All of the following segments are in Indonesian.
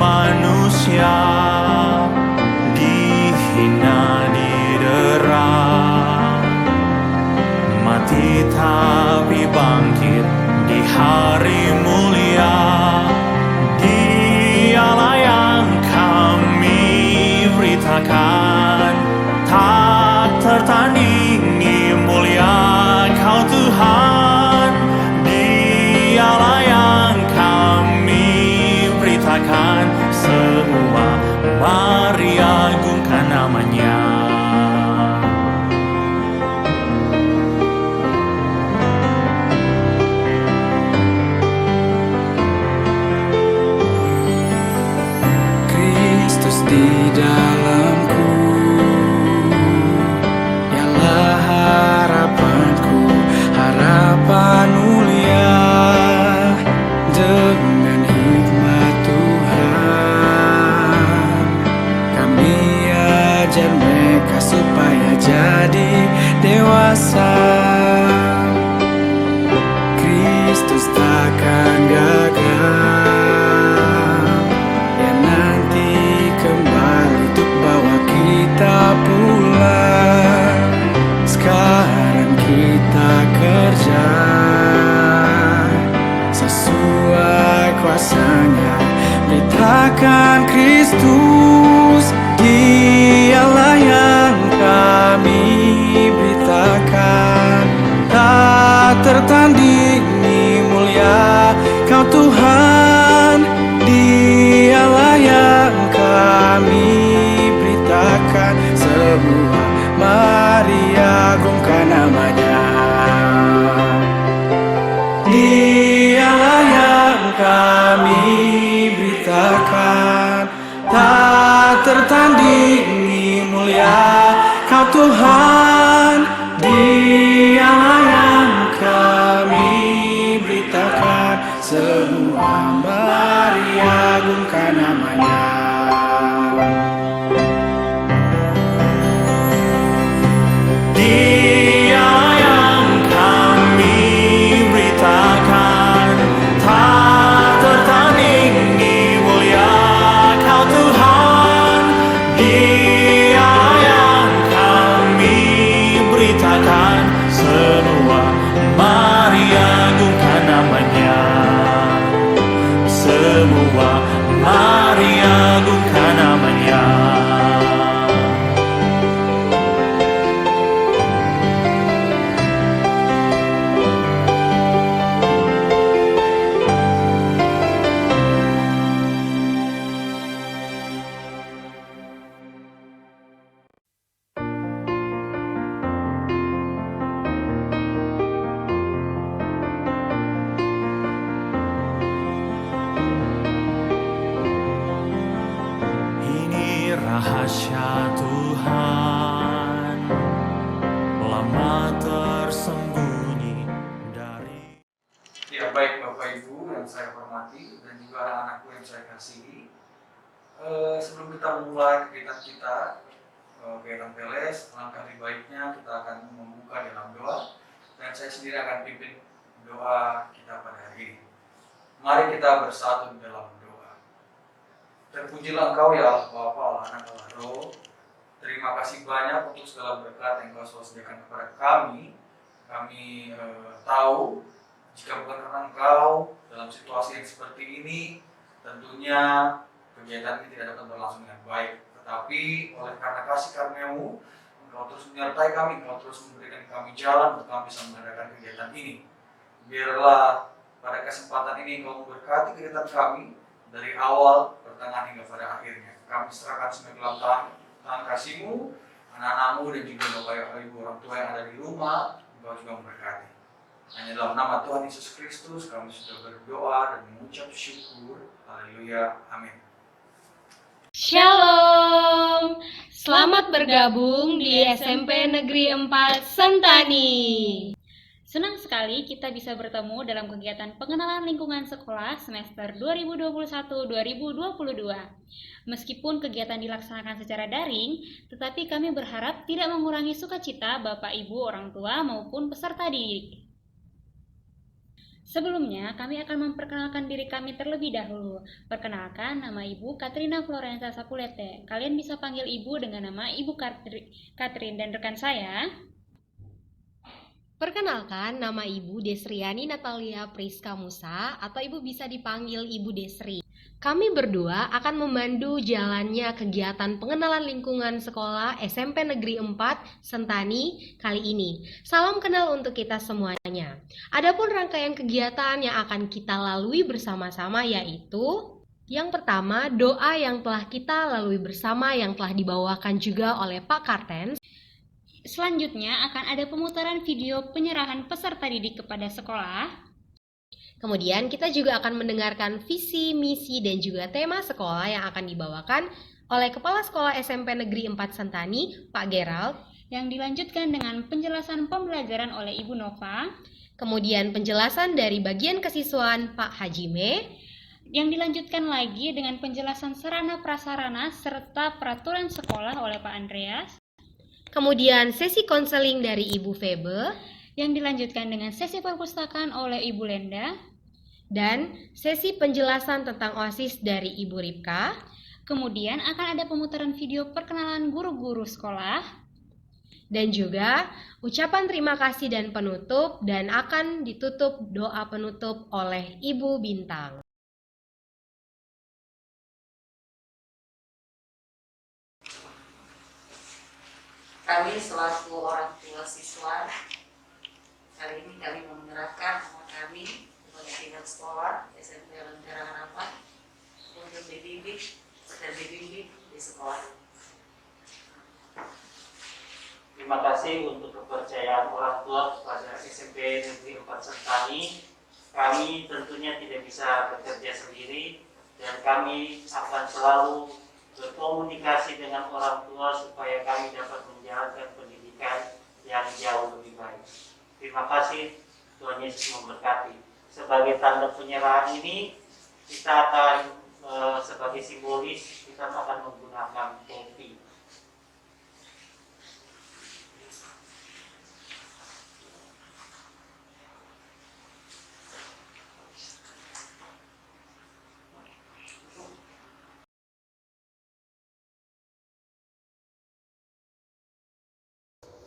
manusia, dihina, didera, mati tapi bangkit di hari mulia. Dialah yang kami beritakan, tak tertandingi, mulia Kau Tuhan. Dialah yang kami beritakan, semua mari agungkan namanya. Kristus di dalamku, ialah harapanku, harapan mulia. Dengan hikmat Tuhan, kami ajar mereka supaya jadi dewasa. Kristus takkan gagal, dia nanti kembali untuk bawa kita pulang. Sekarang kita kerja sesuai kuasa-Nya, beritakan Kristus. Dialah yang kami beritakan, tak tertandingi, mulia Kau Tuhan. Dialah yang kami beritakan, semua mari agungkan namanya. Dialah yang kami beritakan, tak tertandingi, mulia Kau Tuhan. Dialah yang kami beritakan, semua mari agungkan namanya. Dialah yang kami beritakan, tak tertandingi, mulia Kau Tuhan. Dialah yang kami beritakan, semua mari agungkan namanya. Semua mari agungkan namanya. Ini rahasia Tuhan, lama tersembunyi dari. Ya, baik Bapak Ibu yang saya hormati dan juga anak-anakku yang saya kasihi. Sebelum kita memulai kegiatan kita, kegiatan Peles, alangkah lebih baiknya kita akan membuka dalam doa, dan saya sendiri akan pimpin doa kita pada hari ini. Mari kita bersatu dalam doa. Terpujilah Engkau ya Allah Bapa, Allah Anak, Allah Roh. Terima kasih banyak untuk segala berkat yang Kau selalu sediakan kepada kami. Kami tahu jika bukan karena Engkau dalam situasi yang seperti ini, tentunya kegiatan ini tidak dapat berlangsung dengan baik. Tetapi oleh karena kasih karunia-Mu, Engkau terus menyertai kami, Engkau terus memberikan kami jalan untuk kami bisa mengadakan kegiatan ini. Biarlah pada kesempatan ini Engkau memberkati kegiatan kami dari awal, pertengahan hingga pada akhirnya. Kami serahkan semua dalam tangan kasih-Mu, anak-anak-Mu dan juga Bapak Ibu orang tua yang ada di rumah. Engkau juga memberkati. Hanya dalam nama Tuhan Yesus Kristus kami sudah berdoa dan mengucap syukur. Haleluya. Amin. Shalom, selamat bergabung di SMP Negeri 4 Sentani. Senang sekali kita bisa bertemu dalam kegiatan pengenalan lingkungan sekolah semester 2021-2022. Meskipun kegiatan dilaksanakan secara daring, tetapi kami berharap tidak mengurangi sukacita Bapak Ibu orang tua maupun peserta didik. Sebelumnya, kami akan memperkenalkan diri kami terlebih dahulu. Perkenalkan, nama Ibu Katrina Florenza Sapulete. Kalian bisa panggil Ibu dengan nama Ibu Katrin dan rekan saya. Perkenalkan, nama Ibu Desriani Natalia Priska Musa atau Ibu bisa dipanggil Ibu Desri. Kami berdua akan memandu jalannya kegiatan pengenalan lingkungan sekolah SMP Negeri 4 Sentani kali ini. Salam kenal untuk kita semuanya. Adapun rangkaian kegiatan yang akan kita lalui bersama-sama yaitu yang pertama, doa yang telah kita lalui bersama yang telah dibawakan juga oleh Pak Kartens. Selanjutnya akan ada pemutaran video penyerahan peserta didik kepada sekolah. Kemudian kita juga akan mendengarkan visi, misi, dan juga tema sekolah yang akan dibawakan oleh Kepala Sekolah SMP Negeri 4 Sentani, Pak Gerald. Yang dilanjutkan dengan penjelasan pembelajaran oleh Ibu Nova. Kemudian penjelasan dari bagian kesiswaan Pak Hajime. Yang dilanjutkan lagi dengan penjelasan sarana prasarana serta peraturan sekolah oleh Pak Andreas. Kemudian sesi konseling dari Ibu Febe. Yang dilanjutkan dengan sesi perpustakaan oleh Ibu Lenda. Dan sesi penjelasan tentang OSIS dari Ibu Ripka. Kemudian akan ada pemutaran video perkenalan guru-guru sekolah. Dan juga ucapan terima kasih dan penutup, dan akan ditutup doa penutup oleh Ibu Bintang. Kami selaku orang tua siswa, kali ini kami menyerahkan anak kami kepada pihak sekolah SMP Lentera Harapan untuk dididik dan dibimbing di sekolah. Terima kasih untuk kepercayaan orang tua kepada SMP Negeri 4 Sentani. Kami tentunya tidak bisa bekerja sendiri dan kami akan selalu berkomunikasi dengan orang tua supaya kami dapat menjalankan pendidikan yang jauh lebih baik. Terima kasih, Tuhan Yesus memberkati. Sebagai tanda penyerahan ini, kita akan sebagai simbolis kita akan menggunakan topi.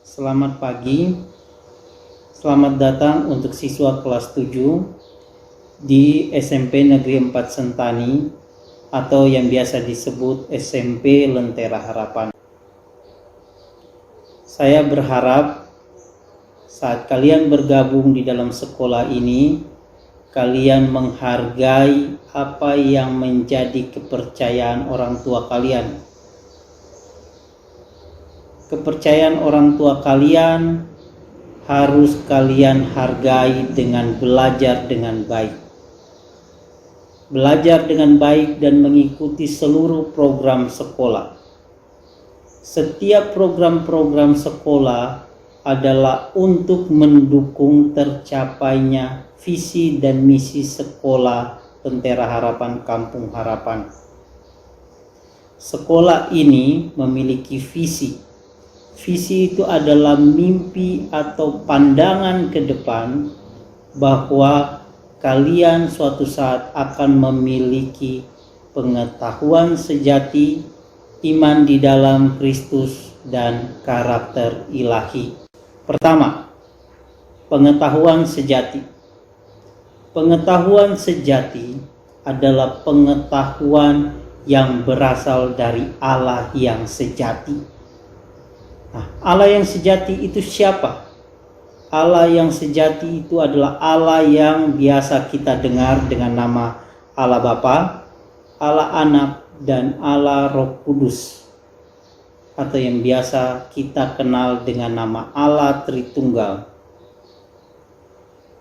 Selamat pagi, selamat datang untuk siswa kelas 7 di SMP Negeri 4 Sentani atau yang biasa disebut SMP Lentera Harapan. Saya berharap saat kalian bergabung di dalam sekolah ini, kalian menghargai apa yang menjadi kepercayaan orang tua kalian. Kepercayaan orang tua kalian harus kalian hargai dengan belajar dengan baik. Belajar dengan baik dan mengikuti seluruh program sekolah. Setiap program-program sekolah adalah untuk mendukung tercapainya visi dan misi sekolah Lentera Harapan Kampung Harapan. Sekolah ini memiliki visi. Visi itu adalah mimpi atau pandangan ke depan bahwa kalian suatu saat akan memiliki pengetahuan sejati, iman di dalam Kristus, dan karakter ilahi. Pertama, pengetahuan sejati. Pengetahuan sejati adalah pengetahuan yang berasal dari Allah yang sejati. Nah, Allah yang sejati itu siapa? Allah yang sejati itu adalah Allah yang biasa kita dengar dengan nama Allah Bapa, Allah Anak, dan Allah Roh Kudus, atau yang biasa kita kenal dengan nama Allah Tritunggal.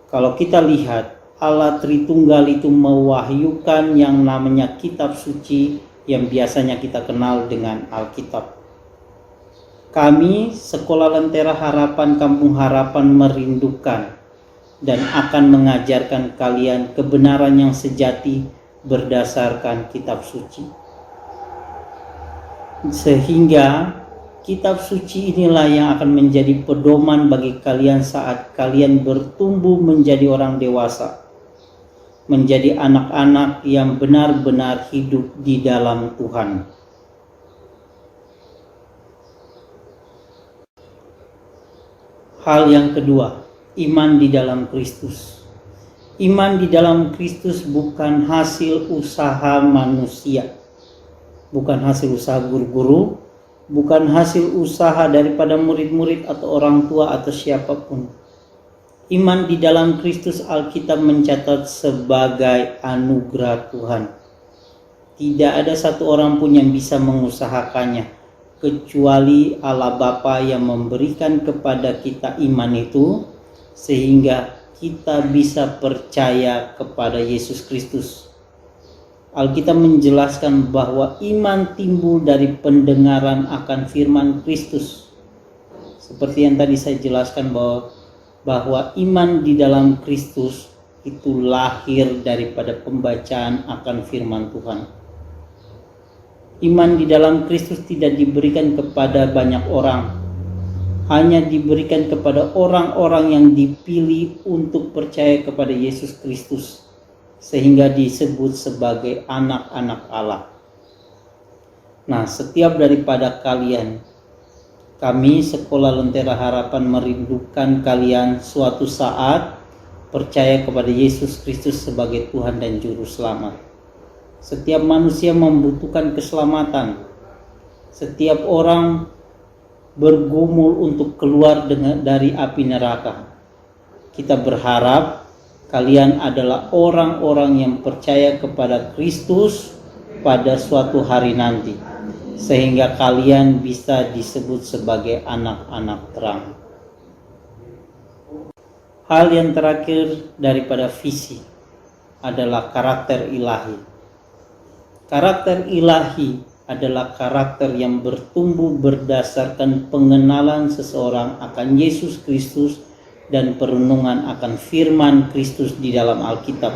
Kalau kita lihat, Allah Tritunggal itu mewahyukan yang namanya kitab suci yang biasanya kita kenal dengan Alkitab. Kami, Sekolah Lentera Harapan Kampung Harapan, merindukan dan akan mengajarkan kalian kebenaran yang sejati berdasarkan kitab suci. Sehingga kitab suci inilah yang akan menjadi pedoman bagi kalian saat kalian bertumbuh menjadi orang dewasa. menjadi anak-anak yang benar-benar hidup di dalam Tuhan. Hal yang kedua, iman di dalam Kristus. Iman di dalam Kristus bukan hasil usaha manusia, bukan hasil usaha guru-guru, bukan hasil usaha daripada murid-murid atau orang tua atau siapapun. Iman di dalam Kristus Alkitab mencatat sebagai anugerah Tuhan. Tidak ada satu orang pun yang bisa mengusahakannya, kecuali Allah Bapa yang memberikan kepada kita iman itu, sehingga kita bisa percaya kepada Yesus Kristus. Alkitab menjelaskan bahwa iman timbul dari pendengaran akan firman Kristus. Seperti yang tadi saya jelaskan bahwa iman di dalam Kristus itu lahir daripada pembacaan akan firman Tuhan. Iman di dalam Kristus tidak diberikan kepada banyak orang, hanya diberikan kepada orang-orang yang dipilih untuk percaya kepada Yesus Kristus, sehingga disebut sebagai anak-anak Allah. Nah, setiap daripada kalian, kami Sekolah Lentera Harapan merindukan kalian suatu saat percaya kepada Yesus Kristus sebagai Tuhan dan Juru Selamat. Setiap manusia membutuhkan keselamatan. Setiap orang bergumul untuk keluar dari api neraka. Kita berharap kalian adalah orang-orang yang percaya kepada Kristus pada suatu hari nanti, sehingga kalian bisa disebut sebagai anak-anak terang. Hal yang terakhir daripada visi adalah karakter ilahi. Karakter ilahi adalah karakter yang bertumbuh berdasarkan pengenalan seseorang akan Yesus Kristus dan perenungan akan firman Kristus di dalam Alkitab,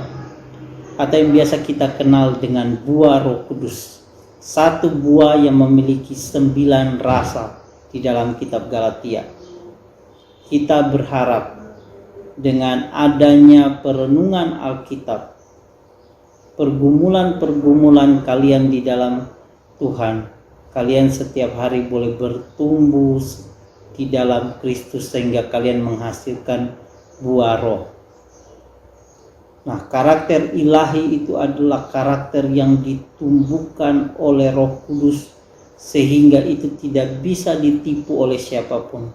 atau yang biasa kita kenal dengan buah Roh Kudus. Satu buah yang memiliki 9 rasa di dalam kitab Galatia. Kita berharap dengan adanya perenungan Alkitab, pergumulan-pergumulan kalian di dalam Tuhan, kalian setiap hari boleh bertumbuh di dalam Kristus sehingga kalian menghasilkan buah roh. Nah, karakter ilahi itu adalah karakter yang ditumbuhkan oleh Roh Kudus sehingga itu tidak bisa ditipu oleh siapapun.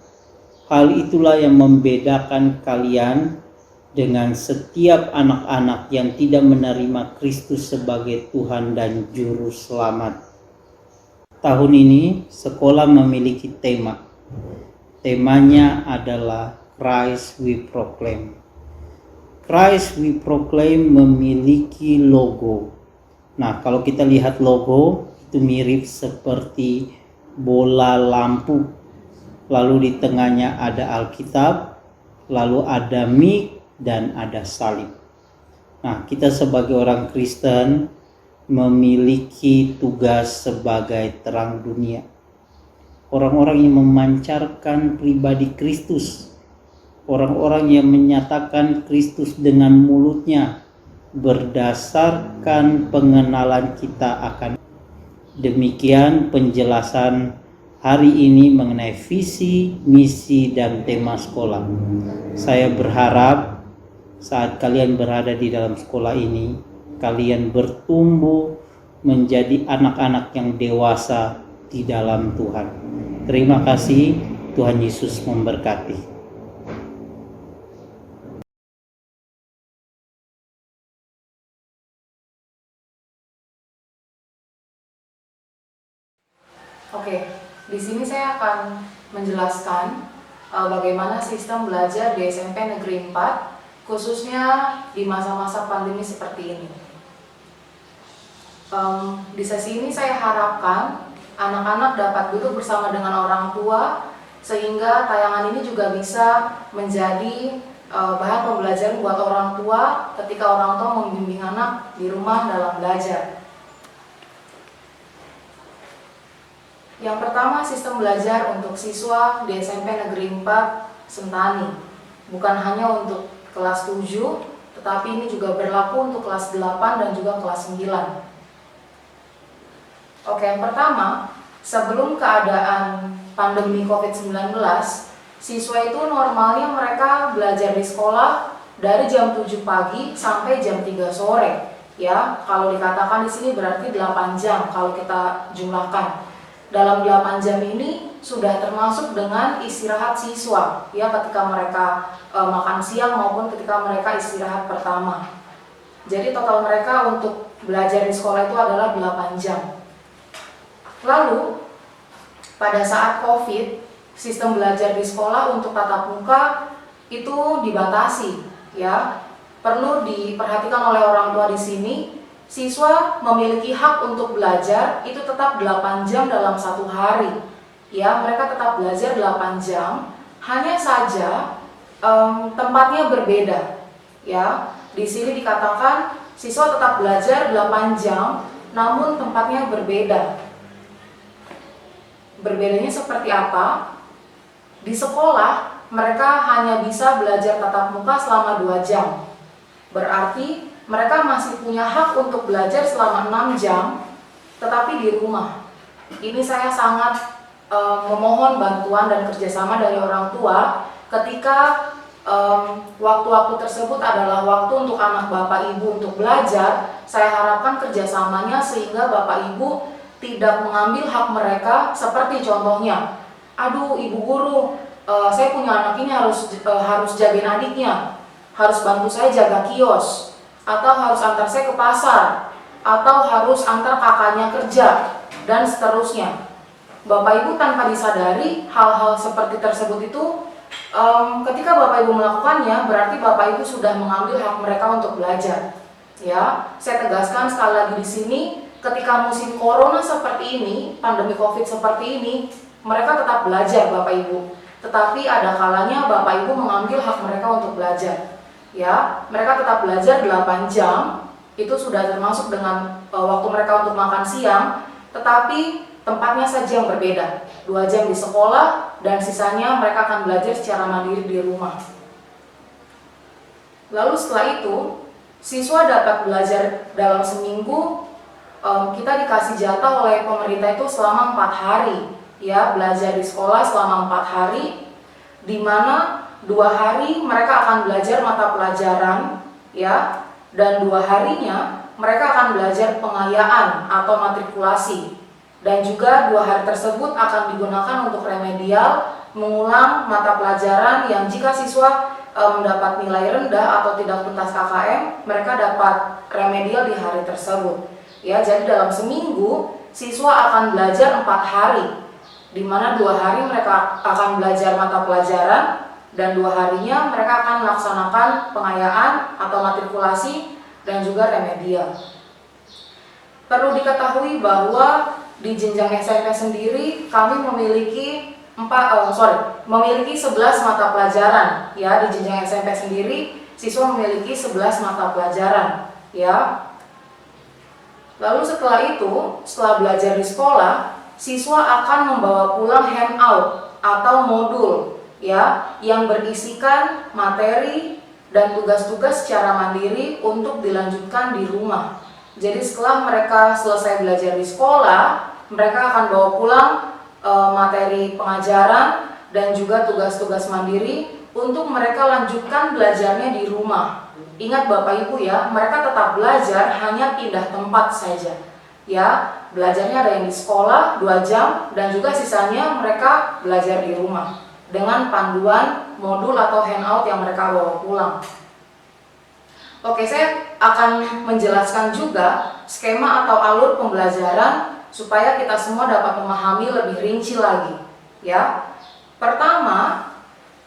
Hal itulah yang membedakan kalian dengan setiap anak-anak yang tidak menerima Kristus sebagai Tuhan dan Juru Selamat. Tahun ini sekolah memiliki tema. Temanya adalah Christ We Proclaim. Christ We Proclaim memiliki logo. Nah, kalau kita lihat logo, itu mirip seperti bola lampu. Lalu di tengahnya ada Alkitab, lalu ada mic, dan ada salib. Nah, kita sebagai orang Kristen memiliki tugas sebagai terang dunia. Orang-orang yang memancarkan pribadi Kristus, orang-orang yang menyatakan Kristus dengan mulutnya berdasarkan pengenalan kita akan. Demikian penjelasan hari ini mengenai visi, misi, dan tema sekolah. Saya berharap saat kalian berada di dalam sekolah ini, kalian bertumbuh menjadi anak-anak yang dewasa di dalam Tuhan. Terima kasih, Tuhan Yesus memberkati. Oke, di sini saya akan menjelaskan bagaimana sistem belajar di SMP Negeri 4, khususnya di masa-masa pandemi seperti ini. Di sesi ini saya harapkan anak-anak dapat duduk bersama dengan orang tua, sehingga tayangan ini juga bisa menjadi bahan pembelajaran buat orang tua ketika orang tua membimbing anak di rumah dalam belajar. Yang pertama, sistem belajar untuk siswa di SMP Negeri 4 Sentani. Bukan hanya untuk kelas 7, tetapi ini juga berlaku untuk kelas 8 dan juga kelas 9. Oke, yang pertama, sebelum keadaan pandemi COVID-19, siswa itu normalnya mereka belajar di sekolah dari jam 7 pagi sampai jam 3 sore. Ya, kalau dikatakan di sini berarti 8 jam kalau kita jumlahkan. Dalam 8 jam ini sudah termasuk dengan istirahat siswa, ya, ketika mereka makan siang maupun ketika mereka istirahat pertama. Jadi total mereka untuk belajar di sekolah itu adalah 8 jam. Lalu pada saat COVID, sistem belajar di sekolah untuk tatap muka itu dibatasi, ya. Perlu diperhatikan oleh orang tua di sini, siswa memiliki hak untuk belajar itu tetap 8 jam dalam satu hari. Ya, mereka tetap belajar 8 jam, hanya saja tempatnya berbeda. Ya, di sini dikatakan siswa tetap belajar 8 jam, namun tempatnya berbeda. Berbedanya seperti apa? Di sekolah, mereka hanya bisa belajar tatap muka selama 2 jam. Berarti mereka masih punya hak untuk belajar selama 6 jam, tetapi di rumah. Ini saya sangat memohon bantuan dan kerjasama dari orang tua ketika waktu-waktu tersebut adalah waktu untuk anak bapak ibu untuk belajar. Saya harapkan kerjasamanya sehingga bapak ibu tidak mengambil hak mereka, seperti contohnya, aduh ibu guru, saya punya anak ini harus jagain adiknya, harus bantu saya jaga kios, atau harus antar saya ke pasar, atau harus antar kakaknya kerja, dan seterusnya. Bapak Ibu tanpa disadari hal-hal seperti tersebut itu, ketika Bapak Ibu melakukannya, berarti Bapak Ibu sudah mengambil hak mereka untuk belajar. Ya, saya tegaskan sekali lagi di sini, ketika musim corona seperti ini, pandemi COVID seperti ini, mereka tetap belajar Bapak Ibu. Tetapi ada kalanya Bapak Ibu mengambil hak mereka untuk belajar. Ya, mereka tetap belajar 8 jam, itu sudah termasuk dengan waktu mereka untuk makan siang, tetapi tempatnya saja yang berbeda. 2 jam di sekolah dan sisanya mereka akan belajar secara mandiri di rumah. Lalu setelah itu, siswa dapat belajar dalam seminggu, kita dikasih jatah oleh pemerintah itu selama 4 hari. Ya, belajar di sekolah selama 4 hari, di mana 2 hari mereka akan belajar mata pelajaran, ya, dan 2 harinya mereka akan belajar pengayaan atau matrikulasi, dan juga 2 hari tersebut akan digunakan untuk remedial, mengulang mata pelajaran yang jika siswa mendapat nilai rendah atau tidak tuntas KKM, mereka dapat remedial di hari tersebut. Ya, jadi dalam seminggu siswa akan belajar 4 hari, di mana 2 hari mereka akan belajar mata pelajaran, dan 2 harinya mereka akan melaksanakan pengayaan atau matrikulasi dan juga remedial. Perlu diketahui bahwa di jenjang SMP sendiri kami memiliki 11 mata pelajaran. Ya, di jenjang SMP sendiri siswa memiliki 11 mata pelajaran. Ya. Lalu setelah itu, setelah belajar di sekolah, siswa akan membawa pulang handout atau modul, ya, yang berisikan materi dan tugas-tugas secara mandiri untuk dilanjutkan di rumah. Jadi setelah mereka selesai belajar di sekolah, mereka akan bawa pulang materi pengajaran dan juga tugas-tugas mandiri untuk mereka lanjutkan belajarnya di rumah. Ingat Bapak Ibu ya, mereka tetap belajar, hanya pindah tempat saja. Ya, belajarnya ada yang di sekolah 2 jam dan juga sisanya mereka belajar di rumah dengan panduan modul atau handout yang mereka bawa pulang. Oke, saya akan menjelaskan juga skema atau alur pembelajaran supaya kita semua dapat memahami lebih rinci lagi. Ya, pertama,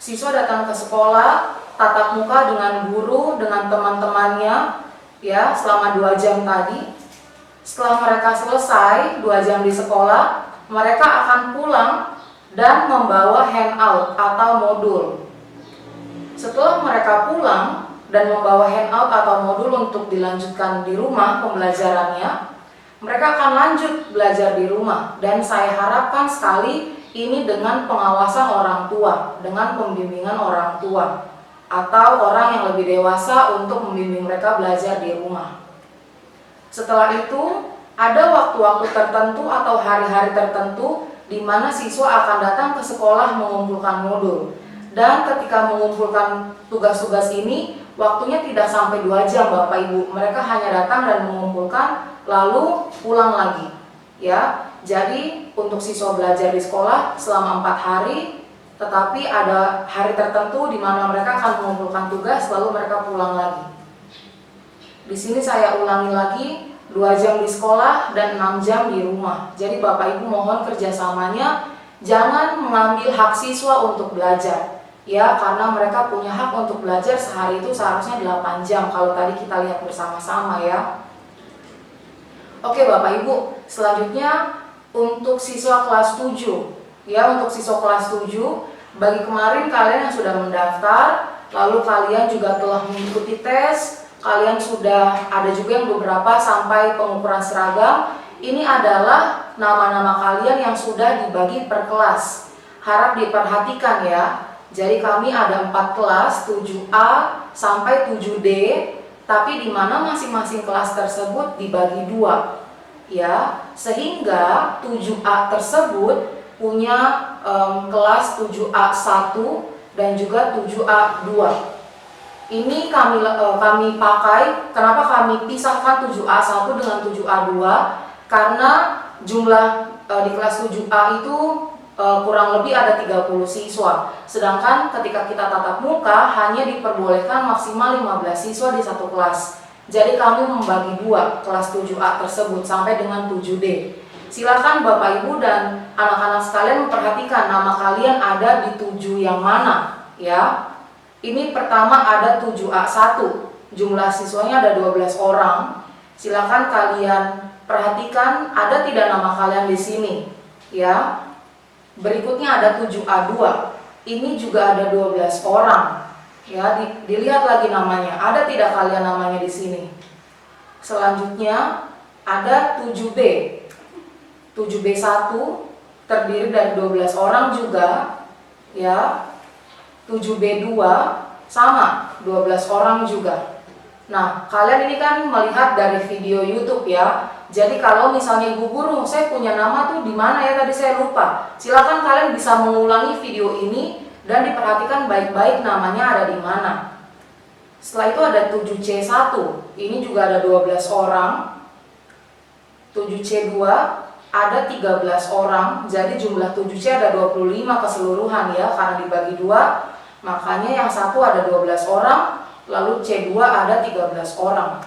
siswa datang ke sekolah, tatap muka dengan guru, dengan teman-temannya, ya, selama 2 jam tadi. Setelah mereka selesai 2 jam di sekolah, mereka akan pulang dan membawa handout atau modul. Setelah mereka pulang dan membawa handout atau modul untuk dilanjutkan di rumah pembelajarannya, mereka akan lanjut belajar di rumah. Dan saya harapkan sekali ini dengan pengawasan orang tua, dengan pembimbingan orang tua. atau orang yang lebih dewasa untuk membimbing mereka belajar di rumah. Setelah itu, ada waktu-waktu tertentu atau hari-hari tertentu di mana siswa akan datang ke sekolah mengumpulkan modul. Dan ketika mengumpulkan tugas-tugas ini, waktunya tidak sampai 2 jam Bapak Ibu. Mereka hanya datang dan mengumpulkan lalu pulang lagi. Ya, jadi untuk siswa belajar di sekolah selama 4 hari, tetapi ada hari tertentu di mana mereka akan mengumpulkan tugas lalu mereka pulang lagi. Di sini saya ulangi lagi, 2 jam di sekolah dan 6 jam di rumah. Jadi Bapak Ibu mohon kerjasamanya, jangan mengambil hak siswa untuk belajar. Ya, karena mereka punya hak untuk belajar sehari itu seharusnya 8 jam kalau tadi kita lihat bersama-sama ya. Oke Bapak Ibu, selanjutnya untuk siswa kelas 7. Ya, untuk siswa kelas 7, bagi kemarin kalian yang sudah mendaftar, lalu kalian juga telah mengikuti tes, kalian sudah ada juga yang beberapa sampai pengukuran seragam. Ini adalah nama-nama kalian yang sudah dibagi per kelas. Harap diperhatikan ya. Jadi kami ada 4 kelas, 7A sampai 7D, tapi di mana masing-masing kelas tersebut dibagi 2. Ya, sehingga 7A tersebut punya kelas 7A1 dan juga 7A2. Ini kami pakai, kenapa kami pisahkan 7A1 dengan 7A2? Karena jumlah di kelas 7A itu kurang lebih ada 30 siswa. Sedangkan ketika kita tatap muka hanya diperbolehkan maksimal 15 siswa di satu kelas. Jadi kami membagi 2 kelas 7A tersebut sampai dengan 7D. Silakan Bapak Ibu dan anak-anak sekalian memperhatikan nama kalian ada di 7 yang mana ya. Ini pertama ada 7A1. Jumlah siswanya ada 12 orang. Silakan kalian perhatikan ada tidak nama kalian di sini ya. Berikutnya ada 7A2. Ini juga ada 12 orang. Ya, dilihat lagi namanya. Ada tidak kalian namanya di sini? Selanjutnya ada 7B. 7B1 terdiri dari 12 orang juga ya. 7B2 sama 12 orang juga. Nah, kalian ini kan melihat dari video YouTube ya. Jadi kalau misalnya Ibu Guru, saya punya nama tuh di mana ya tadi saya lupa. Silakan kalian bisa mengulangi video ini dan diperhatikan baik-baik namanya ada di mana. Setelah itu ada 7C1. Ini juga ada 12 orang. 7C2 ada 13 orang. Jadi jumlah 7C ada 25 keseluruhan ya, karena dibagi 2. Makanya yang satu ada 12 orang, lalu C2 ada 13 orang.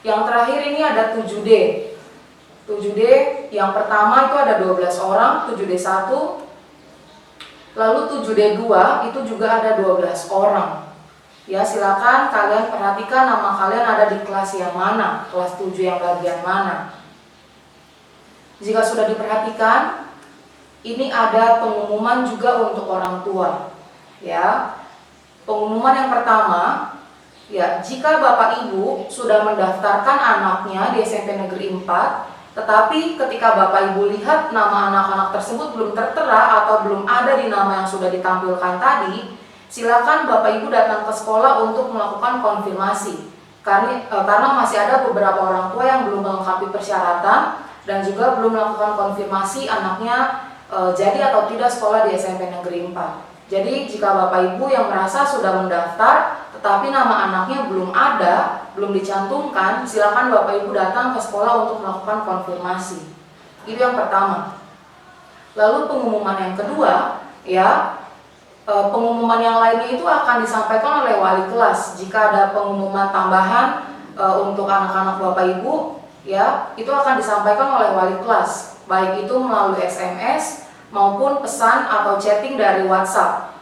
Yang terakhir ini ada 7D. 7D yang pertama itu ada 12 orang, 7D1. Lalu 7D2 itu juga ada 12 orang. Ya, silakan kalian perhatikan nama kalian ada di kelas yang mana, kelas 7 yang bagian mana. Jika sudah diperhatikan, ini ada pengumuman juga untuk orang tua. Ya. Pengumuman yang pertama, ya, jika Bapak Ibu sudah mendaftarkan anaknya di SMP Negeri 4, tetapi ketika Bapak Ibu lihat nama anak-anak tersebut belum tertera atau belum ada di nama yang sudah ditampilkan tadi, silakan Bapak Ibu datang ke sekolah untuk melakukan konfirmasi. Karena masih ada beberapa orang tua yang belum melengkapi persyaratan dan juga belum melakukan konfirmasi anaknya jadi atau tidak sekolah di SMP Negeri 4. Jadi jika Bapak Ibu yang merasa sudah mendaftar tetapi nama anaknya belum ada, belum dicantumkan, silakan Bapak Ibu datang ke sekolah untuk melakukan konfirmasi. Itu yang pertama. Lalu pengumuman yang kedua, ya, pengumuman yang lainnya itu akan disampaikan oleh wali kelas. Jika ada pengumuman tambahan untuk anak-anak Bapak Ibu, ya, itu akan disampaikan oleh wali kelas, baik itu melalui SMS maupun pesan atau chatting dari WhatsApp.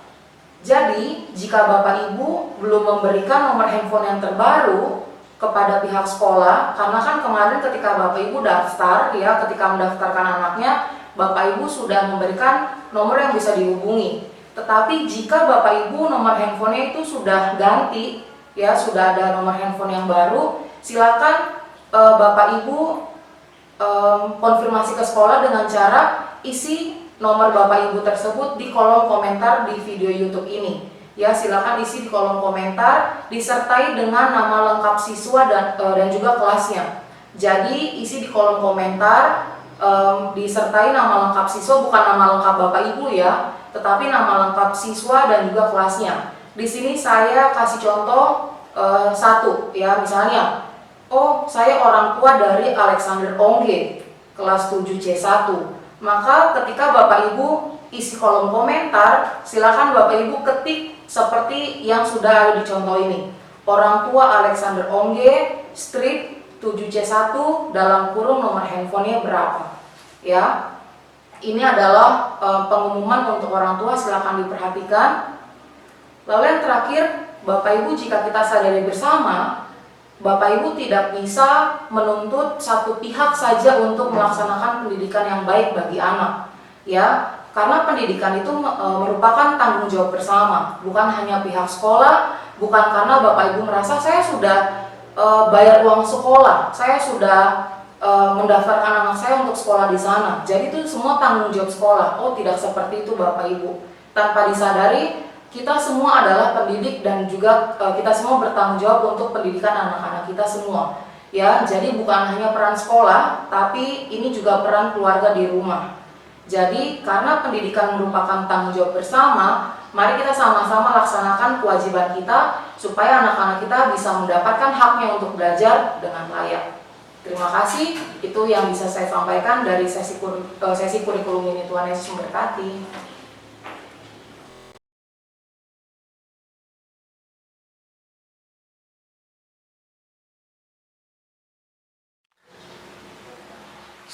Jadi, jika Bapak Ibu belum memberikan nomor handphone yang terbaru kepada pihak sekolah, karena kan kemarin ketika Bapak Ibu daftar, ya, ketika mendaftarkan anaknya, Bapak Ibu sudah memberikan nomor yang bisa dihubungi. Tetapi jika Bapak Ibu nomor handphonenya itu sudah ganti, ya, sudah ada nomor handphone yang baru, silakan Bapak Ibu konfirmasi ke sekolah dengan cara isi nomor Bapak Ibu tersebut di kolom komentar di video YouTube ini. Ya, silakan isi di kolom komentar disertai dengan nama lengkap siswa dan juga kelasnya. Jadi isi di kolom komentar disertai nama lengkap siswa, bukan nama lengkap Bapak Ibu ya, tetapi nama lengkap siswa dan juga kelasnya. Di sini saya kasih contoh satu ya, misalnya, oh saya orang tua dari Alexander Ongge, kelas 7C1. Maka ketika Bapak Ibu isi kolom komentar, silakan Bapak Ibu ketik seperti yang sudah ada di contoh ini. Orang tua Alexander Ongge, strip 7C1, dalam kurung nomor handphonenya berapa. Ya, ini adalah pengumuman untuk orang tua, silakan diperhatikan. Lalu yang terakhir, Bapak Ibu, jika kita sadari bersama, Bapak Ibu tidak bisa menuntut satu pihak saja untuk melaksanakan pendidikan yang baik bagi anak. Ya, karena pendidikan itu merupakan tanggung jawab bersama, bukan hanya pihak sekolah, bukan karena Bapak Ibu merasa saya sudah bayar uang sekolah, saya sudah mendaftarkan anak saya untuk sekolah di sana, jadi itu semua tanggung jawab sekolah. Oh, tidak seperti itu Bapak Ibu. Tanpa disadari, kita semua adalah pendidik dan juga kita semua bertanggung jawab untuk pendidikan anak-anak kita semua. Ya, jadi bukan hanya peran sekolah, tapi ini juga peran keluarga di rumah. Jadi karena pendidikan merupakan tanggung jawab bersama, mari kita sama-sama laksanakan kewajiban kita supaya anak-anak kita bisa mendapatkan haknya untuk belajar dengan layak. Terima kasih, itu yang bisa saya sampaikan dari sesi kurikulum ini. Tuhan Yesus memberkati.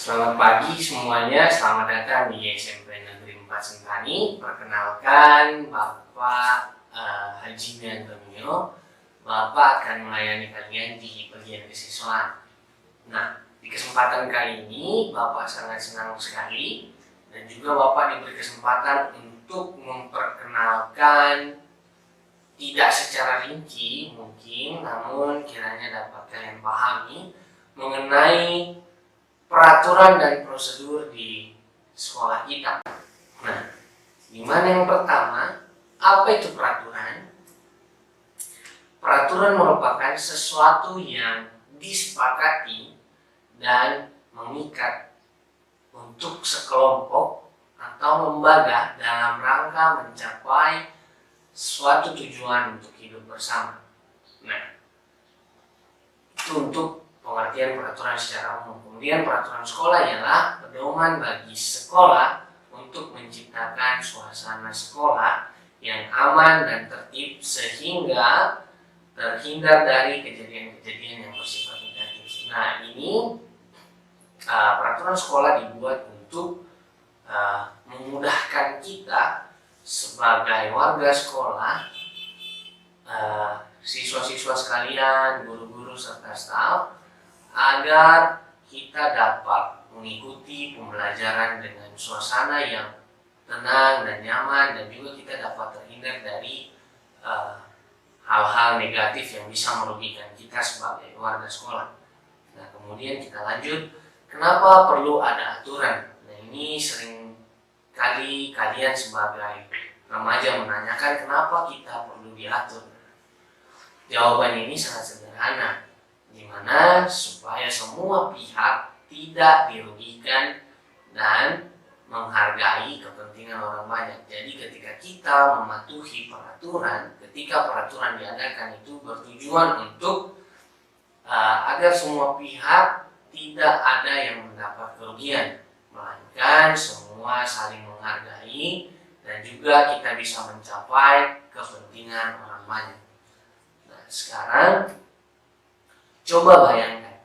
Selamat pagi semuanya, selamat datang di SMP Negeri 4 Sentani. Perkenalkan, Bapak Haji Antonio. Bapak akan melayani kalian di bagian kesiswaan. Nah, di kesempatan kali ini Bapak sangat senang sekali dan juga Bapak diberi kesempatan untuk memperkenalkan, tidak secara rinci mungkin, namun kiranya dapat kalian pahami mengenai peraturan dan prosedur di sekolah kita. Nah, dimana yang pertama, apa itu peraturan? Peraturan merupakan sesuatu yang disepakati dan mengikat untuk sekelompok atau lembaga dalam rangka mencapai suatu tujuan untuk hidup bersama. Nah, itu untuk pengertian peraturan secara umum. Kemudian peraturan sekolah ialah pedoman bagi sekolah untuk menciptakan suasana sekolah yang aman dan tertib sehingga terhindar dari kejadian-kejadian yang bersifat negatif. Nah, ini peraturan sekolah dibuat untuk memudahkan kita sebagai warga sekolah, siswa-siswa sekalian, guru-guru serta staf, agar kita dapat mengikuti pembelajaran dengan suasana yang tenang dan nyaman, dan juga kita dapat terhindar dari hal-hal negatif yang bisa merugikan kita sebagai warga sekolah. Nah, kemudian kita lanjut, kenapa perlu ada aturan? Nah, ini sering kali kalian sebagai remaja menanyakan kenapa kita perlu diatur. Jawabannya ini sangat sederhana, dimana supaya semua pihak tidak dirugikan dan menghargai kepentingan orang banyak. Jadi ketika kita mematuhi peraturan, ketika peraturan diadakan itu bertujuan untuk agar semua pihak tidak ada yang mendapat kerugian, melainkan semua saling menghargai dan juga kita bisa mencapai kepentingan orang banyak. Nah, sekarang coba bayangkan,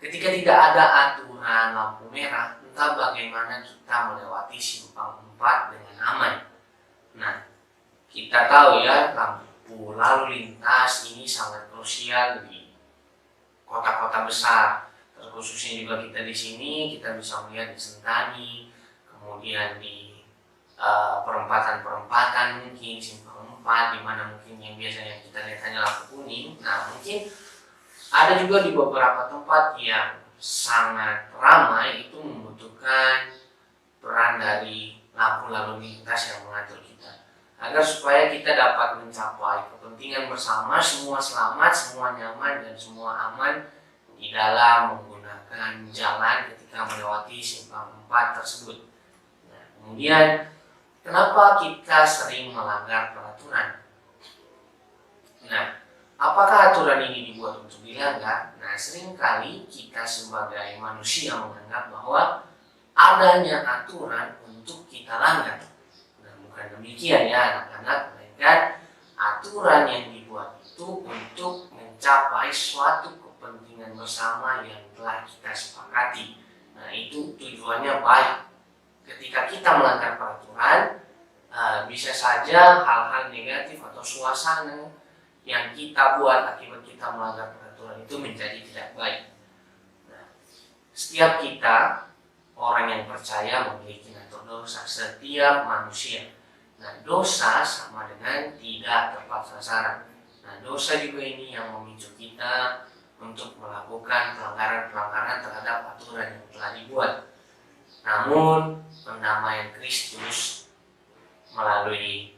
ketika tidak ada aturan lampu merah, entah bagaimana kita melewati simpang 4 dengan aman. Nah, kita tahu ya, lampu lalu lintas ini sangat krusial di kota-kota besar. Terkhususnya juga kita di sini, kita bisa melihat di Sentani, kemudian di perempatan-perempatan mungkin, simpang 4, di mana mungkin yang biasanya kita lihat hanya lampu kuning. Nah, mungkin ada juga di beberapa tempat yang sangat ramai, itu membutuhkan peran dari lampu lalu lintas yang mengatur kita. agar supaya kita dapat mencapai kepentingan bersama, semua selamat, semua nyaman, dan semua aman di dalam menggunakan jalan ketika melewati simpang 4 tersebut. Nah, kemudian kenapa kita sering melanggar peraturan? Nah, apakah aturan ini dibuat untuk dilanggar? Nah, seringkali kita sebagai manusia menganggap bahwa adanya aturan untuk kita langgar. Nah, bukan demikian ya anak-anak, melainkan aturan yang dibuat itu untuk mencapai suatu kepentingan bersama yang telah kita sepakati. Nah, itu tujuannya baik. Ketika kita melanggar peraturan, bisa saja hal-hal negatif atau suasana yang kita buat akibat kita melanggar peraturan itu menjadi tidak baik. Nah, setiap kita, orang yang percaya, memiliki natur dosa, setiap manusia. Nah, dosa sama dengan tidak tepat sasaran. Nah, dosa juga ini yang memicu kita untuk melakukan pelanggaran-pelanggaran terhadap aturan yang telah dibuat. Namun, pendamaian Kristus melalui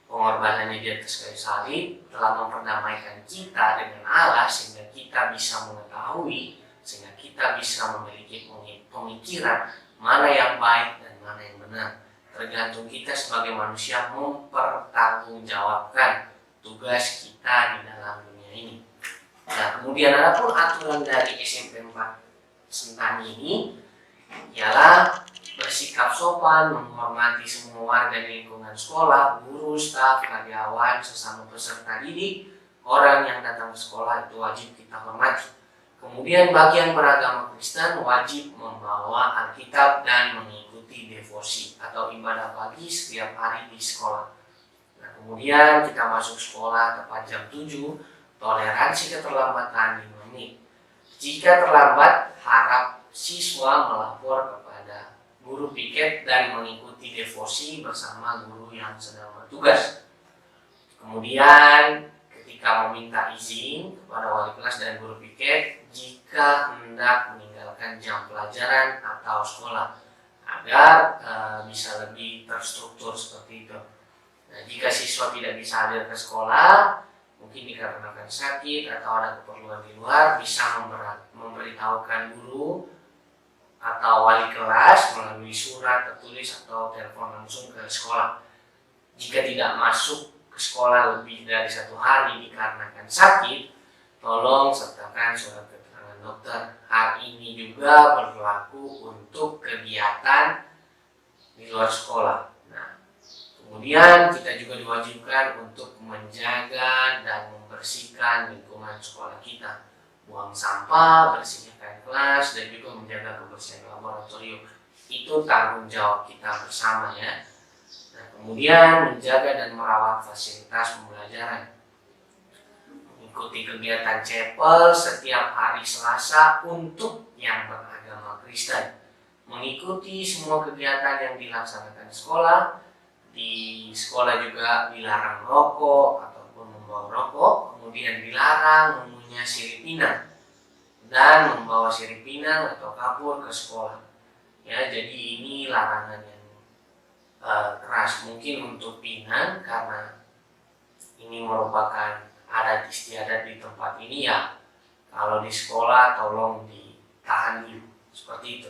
pengorbanannya di atas kayu salib telah memperdamaikan kita dengan Allah, sehingga kita bisa mengetahui, sehingga kita bisa memiliki pemikiran mana yang baik dan mana yang benar. Tergantung kita sebagai manusia mempertanggungjawabkan tugas kita di dalam dunia ini. Nah, kemudian adapun aturan dari SMP 4 Sentani ini ialah bersikap sopan, menghormati semua warga di lingkungan sekolah, guru, staf, karyawan, sesama peserta didik, orang yang datang ke sekolah itu wajib kita hormati. Kemudian bagian beragama Kristen wajib membawa Alkitab dan mengikuti devosi atau ibadah pagi setiap hari di sekolah. Nah, kemudian kita masuk sekolah tepat jam 7, toleransi keterlambatan 5 menit. Jika terlambat, harap siswa melapor kepada guru piket dan mengikuti devosi bersama guru yang sedang bertugas. Kemudian ketika meminta izin kepada wali kelas dan guru piket jika hendak meninggalkan jam pelajaran atau sekolah agar bisa lebih terstruktur seperti itu. Nah, jika siswa tidak bisa hadir ke sekolah, mungkin dikarenakan sakit atau ada keperluan di luar, bisa memberitahukan guru atau wali kelas melalui surat tertulis atau telepon langsung ke sekolah. Jika tidak masuk ke sekolah lebih dari 1 hari dikarenakan sakit, tolong sertakan surat keterangan dokter. Hal ini juga berlaku untuk kegiatan di luar sekolah. Nah, kemudian kita juga diwajibkan untuk menjaga dan membersihkan lingkungan sekolah kita. Buang sampah, bersihkan kelas, dan juga menjaga kebersihan laboratorium. Itu tanggung jawab kita bersama ya. Nah, kemudian menjaga dan merawat fasilitas pembelajaran. Mengikuti kegiatan chapel setiap hari Selasa untuk yang beragama Kristen. Mengikuti semua kegiatan yang dilaksanakan di sekolah. Di sekolah juga dilarang merokok ataupun membawa rokok. Kemudian dilarang memungut sirip pinang dan membawa sirip pinang atau kapur ke sekolah. Ya, jadi ini larangan yang keras mungkin untuk pinang karena ini merupakan adat istiadat di tempat ini ya. Kalau di sekolah tolong ditahan dulu seperti itu.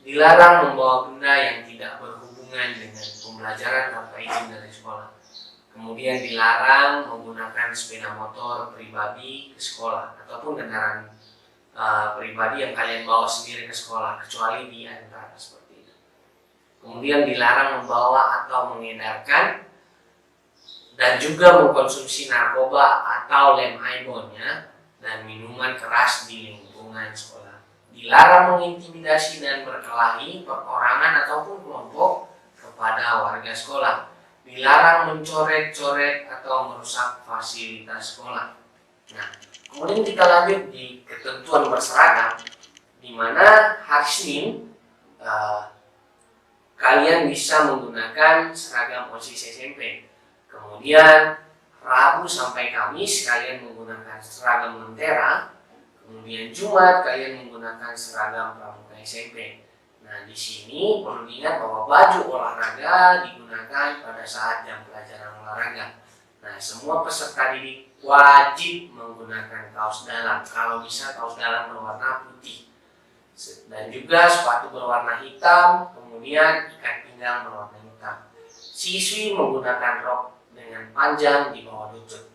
Dilarang membawa benda yang tidak berhubungan dengan pembelajaran tanpa izin dari sekolah. Kemudian dilarang menggunakan sepeda motor pribadi ke sekolah ataupun kendaraan pribadi yang kalian bawa sendiri ke sekolah kecuali di antara seperti itu. Kemudian dilarang membawa atau mengedarkan dan juga mengkonsumsi narkoba atau lem aibonnya dan minuman keras di lingkungan sekolah. Dilarang mengintimidasi dan berkelahi perorangan ataupun kelompok kepada warga sekolah. Dilarang mencoret-coret atau merusak fasilitas sekolah. Nah, kemudian kita lanjut di ketentuan berseragam, di mana hari Senin kalian bisa menggunakan seragam OSIS SMP. Kemudian Rabu sampai Kamis kalian menggunakan seragam Lentera. Kemudian Jumat kalian menggunakan seragam Pramuka SMP. Nah, di sini perlu diingat bahwa baju olahraga digunakan pada saat jam pelajaran olahraga. Nah, semua peserta didik wajib menggunakan kaos dalam, kalau bisa kaos dalam berwarna putih, dan juga sepatu berwarna hitam, kemudian ikat pinggang berwarna hitam. Siswi menggunakan rok dengan panjang di bawah lutut.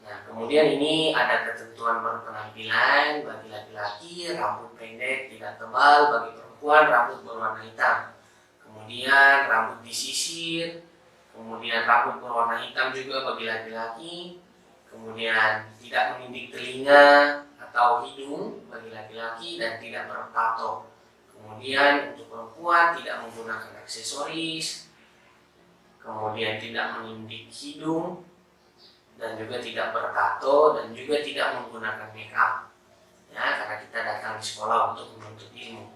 Nah, kemudian ini ada ketentuan berpenampilan bagi laki-laki, rambut pendek tidak tebal, bagi perempuan rambut berwarna hitam. Kemudian rambut disisir, kemudian rambut berwarna hitam juga bagi laki-laki, kemudian tidak mengindik telinga atau hidung bagi laki-laki dan tidak bertato. Kemudian untuk perempuan tidak menggunakan aksesoris, kemudian tidak mengindik hidung, dan juga tidak bertato, dan juga tidak menggunakan make up, ya, karena kita datang di sekolah untuk menuntut ilmu.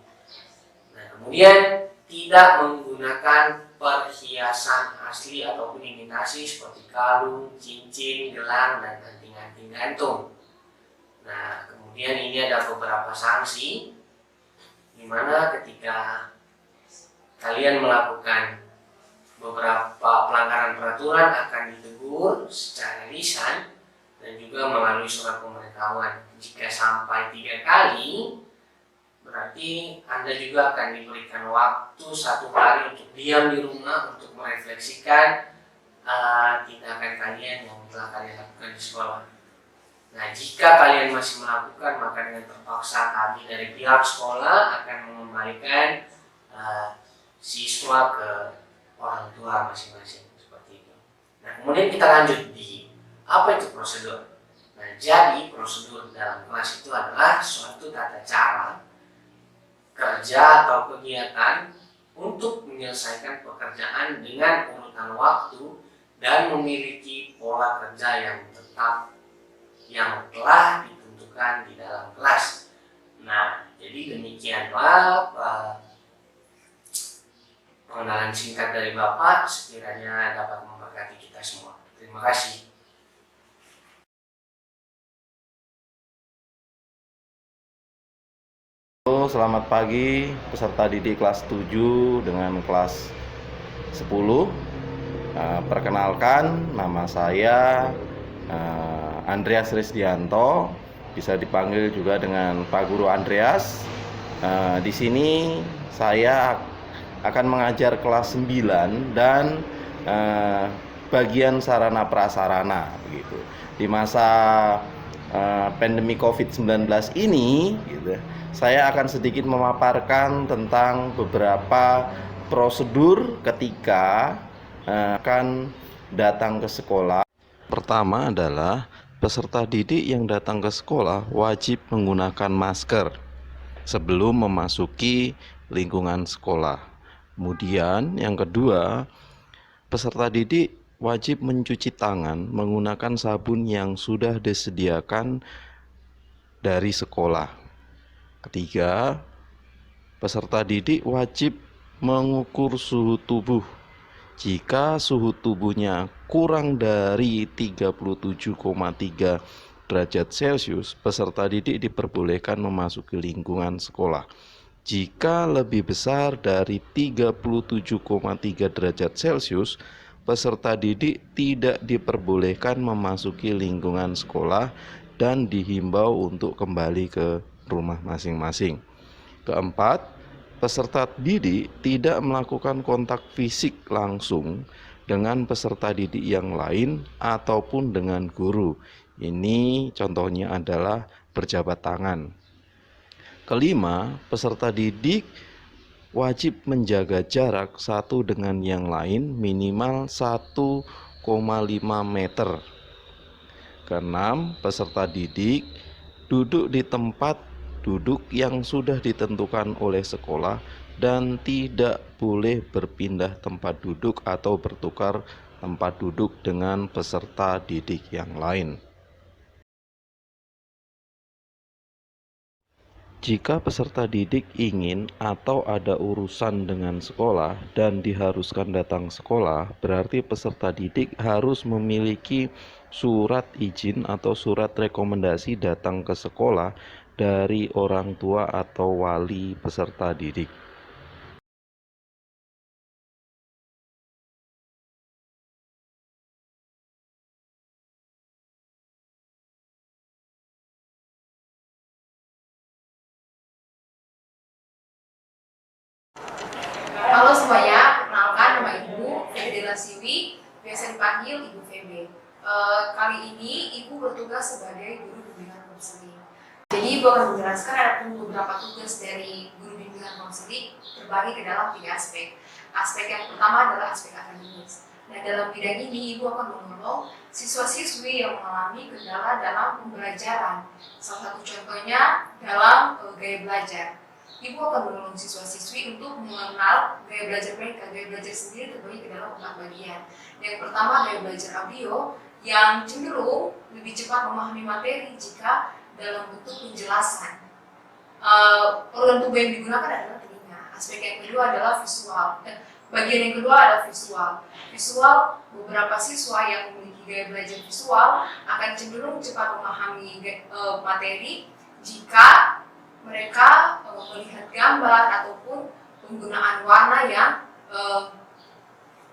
Nah, kemudian tidak menggunakan perhiasan asli ataupun imitasi seperti kalung, cincin, gelang, dan anting-anting gantung. Nah, kemudian ini ada beberapa sanksi, di mana ketika kalian melakukan beberapa pelanggaran peraturan akan ditegur secara lisan dan juga melalui surat pemberitahuan. Jika sampai 3 kali, berarti Anda juga akan diberikan waktu 1 hari untuk diam di rumah untuk merefleksikan tindakan kalian yang telah kalian lakukan di sekolah. Nah, jika kalian masih melakukan, maka dengan terpaksa kami dari pihak sekolah akan mengembalikan siswa ke orang tua masing-masing, seperti itu. Nah, kemudian kita lanjut di apa itu prosedur. Nah, jadi prosedur dalam kelas itu adalah suatu tata cara kerja atau kegiatan untuk menyelesaikan pekerjaan dengan urutan waktu dan memiliki pola kerja yang tetap yang telah ditentukan di dalam kelas. Nah, jadi demikianlah pengenalan singkat dari Bapak, sekiranya dapat memberkati kita semua. Terima kasih. Halo, selamat pagi peserta didik kelas 7 dengan kelas 10. Perkenalkan, nama saya Andreas Risdianto, bisa dipanggil juga dengan Pak Guru Andreas. Di sini saya akan mengajar kelas 9 dan bagian sarana prasarana begitu. Di masa pandemi COVID-19 ini gitu, saya akan sedikit memaparkan tentang beberapa prosedur ketika akan datang ke sekolah. Pertama adalah peserta didik yang datang ke sekolah wajib menggunakan masker sebelum memasuki lingkungan sekolah. Kemudian yang kedua, peserta didik wajib mencuci tangan menggunakan sabun yang sudah disediakan dari sekolah. Ketiga, peserta didik wajib mengukur suhu tubuh. Jika suhu tubuhnya kurang dari 37,3 derajat Celcius, peserta didik diperbolehkan memasuki lingkungan sekolah. Jika lebih besar dari 37,3 derajat Celcius, peserta didik tidak diperbolehkan memasuki lingkungan sekolah dan dihimbau untuk kembali ke rumah masing-masing. Keempat, peserta didik tidak melakukan kontak fisik langsung dengan peserta didik yang lain ataupun dengan guru. Ini contohnya adalah berjabat tangan. Kelima, peserta didik wajib menjaga jarak satu dengan yang lain minimal 1,5 meter. Keenam, peserta didik duduk di tempat duduk yang sudah ditentukan oleh sekolah dan tidak boleh berpindah tempat duduk atau bertukar tempat duduk dengan peserta didik yang lain. Jika peserta didik ingin atau ada urusan dengan sekolah dan diharuskan datang sekolah, berarti peserta didik harus memiliki surat izin atau surat rekomendasi datang ke sekolah dari orang tua atau wali peserta didik. Halo semuanya, perkenalkan nama Ibu Fedela Siwi, biasa dipanggil Ibu Febe. Kali ini Ibu bertugas sebagai guru bimbingan konseling. Jadi Ibu akan menjelaskan ada beberapa tugas dari guru bimbingan konseling terbagi ke dalam 3 aspek. Aspek yang pertama adalah aspek akademis. Nah, dalam bidang ini Ibu akan menolong siswa-siswi yang mengalami kendala dalam pembelajaran. Salah satu contohnya dalam gaya belajar. Ibu akan menolong siswa-siswi untuk mengenal gaya belajar mereka. Gaya belajar sendiri terbagi ke dalam 4 bagian. Yang pertama, gaya belajar audio yang cenderung lebih cepat memahami materi jika dalam bentuk penjelasan. Organ tubuh yang digunakan adalah telinga. Aspek yang kedua adalah visual. Bagian yang kedua adalah visual. Visual, beberapa siswa yang memiliki gaya belajar visual akan cenderung cepat memahami materi jika mereka melihat gambar ataupun penggunaan warna yang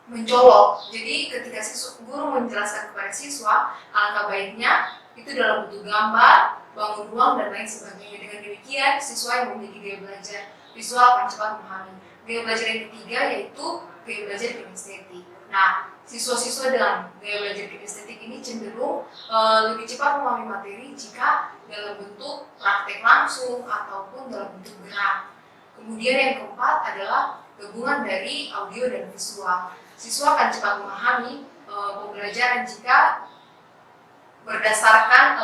mencolok. Jadi ketika guru menjelaskan kepada siswa, alangkah baiknya itu dalam bentuk gambar, bangun ruang, dan lain sebagainya. Dengan demikian, siswa yang memiliki gaya belajar visual akan cepat memahami. Gaya belajar yang ketiga yaitu gaya belajar kinestetik. Nah, siswa-siswa dengan gaya belajar kinestetik ini cenderung lebih cepat memahami materi jika dalam bentuk praktek langsung ataupun dalam bentuk gerak. Kemudian yang keempat adalah gabungan dari audio dan visual. Siswa akan cepat memahami pembelajaran jika berdasarkan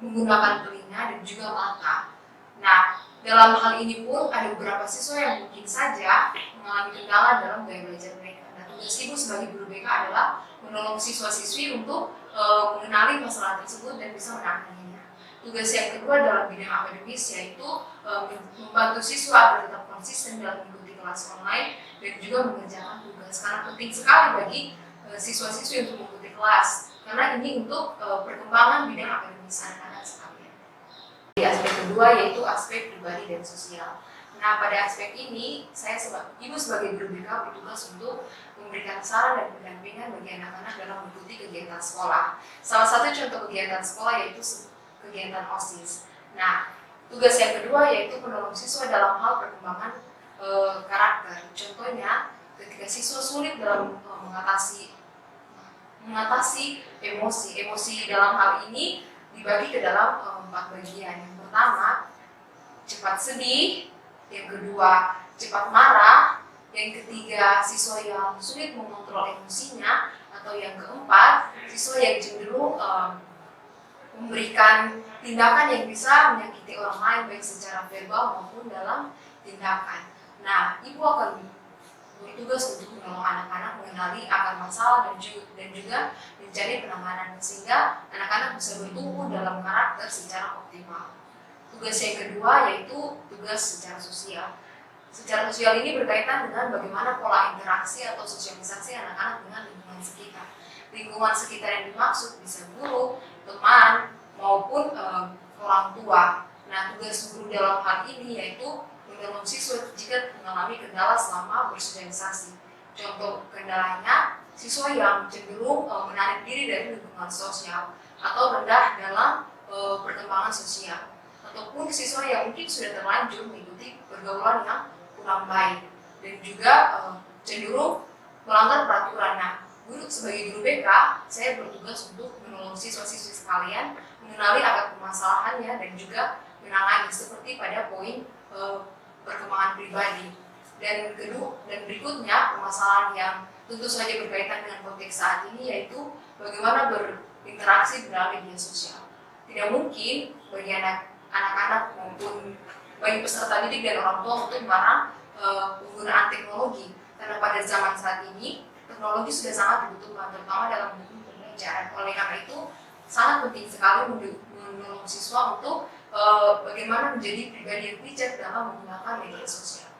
menggunakan telinga dan juga mata. Nah, dalam hal ini pun ada beberapa siswa yang mungkin saja mengalami kendala dalam gaya belajar mereka. Nah, tugas Ibu sebagai guru BK adalah menolong siswa-siswi untuk mengenali masalah tersebut dan bisa menanganinya. Tugas yang kedua dalam bidang akademis yaitu membantu siswa agar tetap konsisten dalam mengikuti kelas online dan juga mengerjakan tugas. Karena penting sekali bagi siswa-siswi untuk mengikuti kelas, karena ini untuk perkembangan bidang akademis anak-anak sekalian. Di aspek kedua yaitu aspek pribadi dan sosial. Nah, pada aspek ini Ibu sebagai guru BK bertugas untuk memberikan saran dan pendampingan bagi anak-anak dalam mengikuti kegiatan sekolah. Salah satu contoh kegiatan sekolah yaitu kegiatan OSIS. Nah, tugas yang kedua yaitu menolong siswa dalam hal perkembangan karakter. Contohnya, ketika siswa sulit dalam mengatasi emosi. Emosi dalam hal ini dibagi ke dalam 4 bagian. Yang pertama, cepat sedih. Yang kedua, cepat marah. Yang ketiga, siswa yang sulit mengontrol emosinya. Atau yang keempat, siswa yang cenderung memberikan tindakan yang bisa menyakiti orang lain baik secara verbal maupun dalam tindakan. Nah, Ibu akan bertugas untuk menolong anak-anak mengenali akar masalah dan juga mencari penanganan sehingga anak-anak bisa bertumbuh dalam karakter secara optimal. Tugas yang kedua yaitu tugas secara sosial. Secara sosial ini berkaitan dengan bagaimana pola interaksi atau sosialisasi anak-anak dengan lingkungan sekitar. Lingkungan sekitar yang dimaksud bisa guru, teman, maupun orang tua. Nah, tugas guru dalam hal ini yaitu menolong siswa jika mengalami kendala selama bersosialisasi. Contoh kendalanya, siswa yang cenderung menarik diri dari lingkungan sosial atau rendah dalam perkembangan sosial. Ataupun siswa yang mungkin sudah terlanjur mengikuti pergaulan yang kurang baik dan juga cenderung melanggar peraturan. Nah, sebagai guru BK, saya bertugas untuk menolong siswa-siswi sekalian mengenali akar permasalahannya dan juga menangani seperti pada poin perkembangan pribadi. Dan berikutnya permasalahan yang tentu saja berkaitan dengan konteks saat ini yaitu bagaimana berinteraksi dalam media sosial. Tidak mungkin bagi anak-anak maupun bagi peserta didik dan orang tua untuk melarang penggunaan teknologi, karena pada zaman saat ini teknologi sudah sangat dibutuhkan terutama dalam bentuk pembelajaran. Oleh karena itu sangat penting sekali menolong siswa untuk bagaimana menjadi pribadi yang bijak dalam menggunakan media sosial.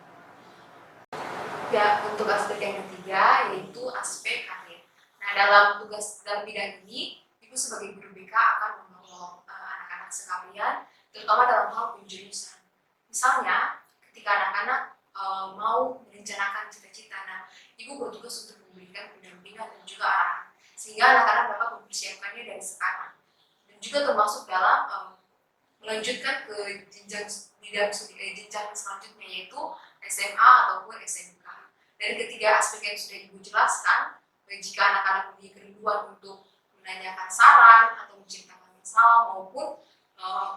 Ya, untuk aspek yang ketiga yaitu aspek karir. Nah, dalam bidang ini, Ibu sebagai guru BK akan menolong anak-anak sekalian terutama dalam hal penjurusan. Misalnya, ketika anak-anak mau merencanakan cita-cita, nah ibu bertugas untuk memberikan pendampingan dan juga arahan, sehingga anak-anak dapat mempersiapkannya dari sekarang. Dan juga termasuk dalam melanjutkan ke jenjang selanjutnya, yaitu SMA ataupun SMK. Dari ketiga aspek yang sudah ibu jelaskan, jika anak-anak memiliki kerinduan untuk menanyakan saran atau menciptakan masalah maupun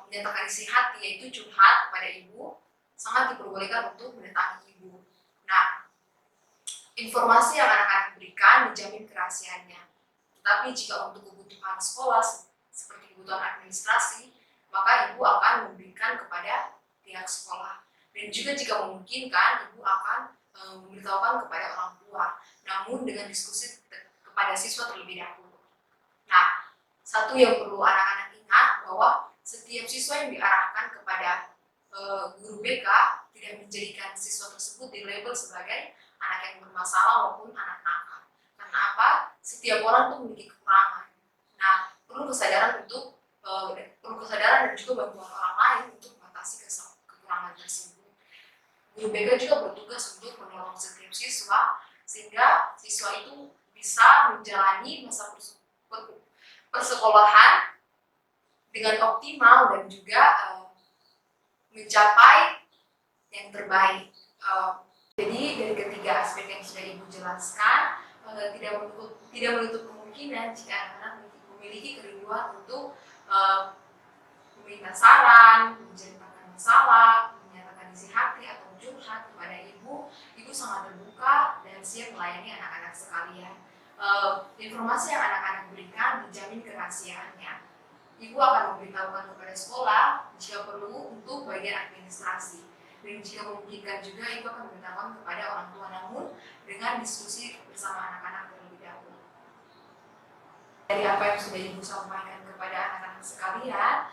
menyatakan isi hati, yaitu curhat kepada ibu, sangat diperbolehkan untuk mendatangi ibu. Nah, informasi yang anak-anak berikan dijamin kerahasiaannya. Tetapi jika untuk kebutuhan sekolah seperti kebutuhan administrasi, maka ibu akan memberikan kepada pihak sekolah. Dan juga jika memungkinkan, ibu akan memberitahukan kepada orang tua, namun dengan diskusi kepada siswa terlebih dahulu. Nah, satu yang perlu anak-anak ingat bahwa setiap siswa yang diarahkan kepada guru BK tidak menjadikan siswa tersebut dilabel sebagai anak yang bermasalah maupun anak nakal. Karena apa? Setiap orang tuh memiliki kekurangan. Nah, perlu kesadaran dan juga bantuan orang lain untuk mengatasi kekurangan tersebut. Guru BK juga bertugas untuk menolong setiap siswa sehingga siswa itu bisa menjalani masa persekolahan dengan optimal dan juga mencapai yang terbaik. Jadi dari ketiga aspek yang sudah ibu jelaskan, tidak menutup kemungkinan jika anak-anak memiliki kerinduan untuk meminta saran, menceritakan masalah, menyatakan isi hati atau curhat kepada ibu sangat terbuka dan siap melayani anak-anak sekalian. Informasi yang anak-anak berikan dijamin kerahasiaannya. Ibu akan memberitahukan kepada sekolah jika perlu untuk bagian administrasi. Dan jika memungkinkan juga, ibu akan memberitahukan kepada orang tua, namun dengan diskusi bersama anak-anak terlebih dahulu. Dari apa yang sudah ibu sampaikan kepada anak-anak sekalian,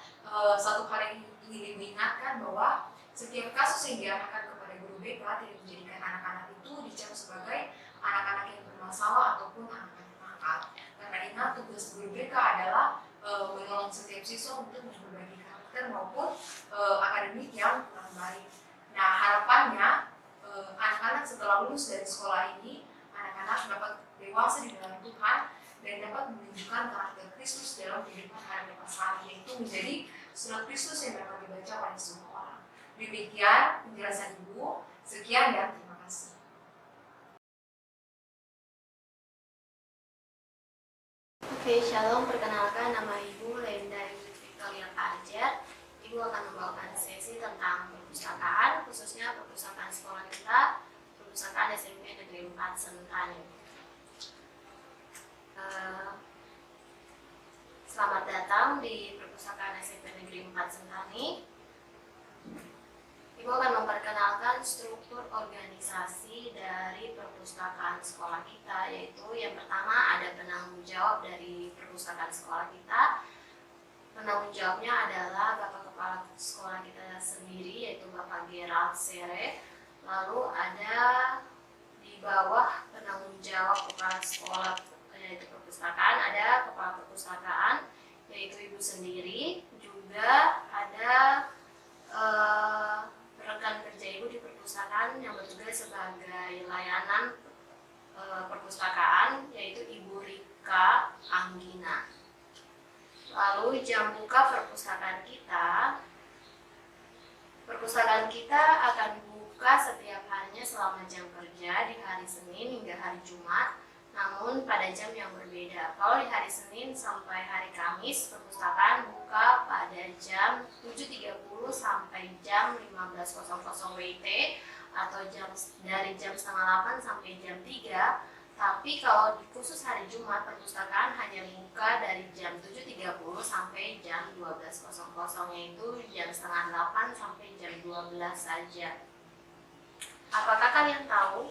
satu hal yang ingin ibu ingatkan bahwa setiap kasus yang diarahkan kepada guru BK tidak menjadikan anak-anak itu dicap sebagai anak-anak yang bermasalah ataupun anak-anak nakal. Karena ingat, tugas guru BK adalah menolong setiap siswa untuk memperbaiki karakter maupun akademik yang kurang baik. Nah, harapannya anak-anak setelah lulus dari sekolah ini, anak-anak dapat dewasa di dalam Tuhan dan dapat menunjukkan karakter Kristus dalam kehidupan hari-hari, yaitu menjadi surat Kristus yang dapat dibaca oleh semua orang. Demikian penjelasan ibu. Sekian dan terima kasih. Oke, shalom. Perkenalkan, nama Ibu Lenda Victoria Fajar. Ibu akan membawakan sesi tentang perpustakaan, khususnya perpustakaan sekolah kita, perpustakaan SMP Negeri 4 Sentani. Selamat datang di perpustakaan SMP Negeri 4 Sentani. Ibu akan memperkenalkan struktur organisasi dari perpustakaan sekolah kita, yaitu yang pertama ada penanggung jawab dari perpustakaan sekolah kita. Penanggung jawabnya adalah Bapak Kepala Sekolah kita sendiri, yaitu Bapak Gerald Sere. Lalu ada di bawah penanggung jawab Kepala Sekolah, yaitu perpustakaan, ada Kepala Perpustakaan, yaitu Ibu sendiri. Juga ada rekan kerja Ibu di perpustakaan yang bertugas sebagai layanan perpustakaan, yaitu Ibu Rika Anggina. Lalu jam buka perpustakaan kita akan buka setiap harinya selama jam kerja di hari Senin hingga hari Jumat, namun pada jam yang berbeda. Kalau di hari Senin sampai hari Kamis, perpustakaan buka pada jam 7.30 sampai jam 15.00 WIT, atau dari jam 7.30 sampai jam 3. Tapi kalau di khusus hari Jumat, perpustakaan hanya buka dari jam 7.30 sampai jam 12.00, yaitu jam 7.30 sampai jam 12 saja. Apakah kalian tahu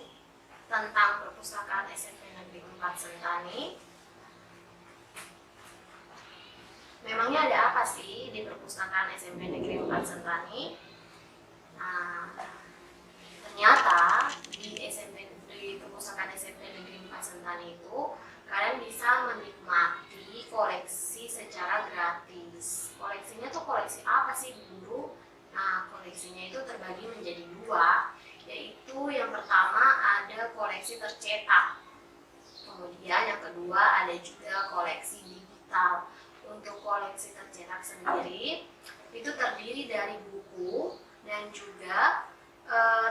tentang perpustakaan SMP Negeri 4 Sentani? Memangnya ada apa sih di perpustakaan SMP Negeri 4 Sentani? Nah, ternyata di perpustakaan SMP Negeri 4 Sentani itu kalian bisa menikmati koleksi secara gratis. Koleksinya tuh koleksi apa sih, guru? koleksi tercetak. Kemudian yang kedua ada juga koleksi digital. Untuk koleksi tercetak sendiri itu terdiri dari buku dan juga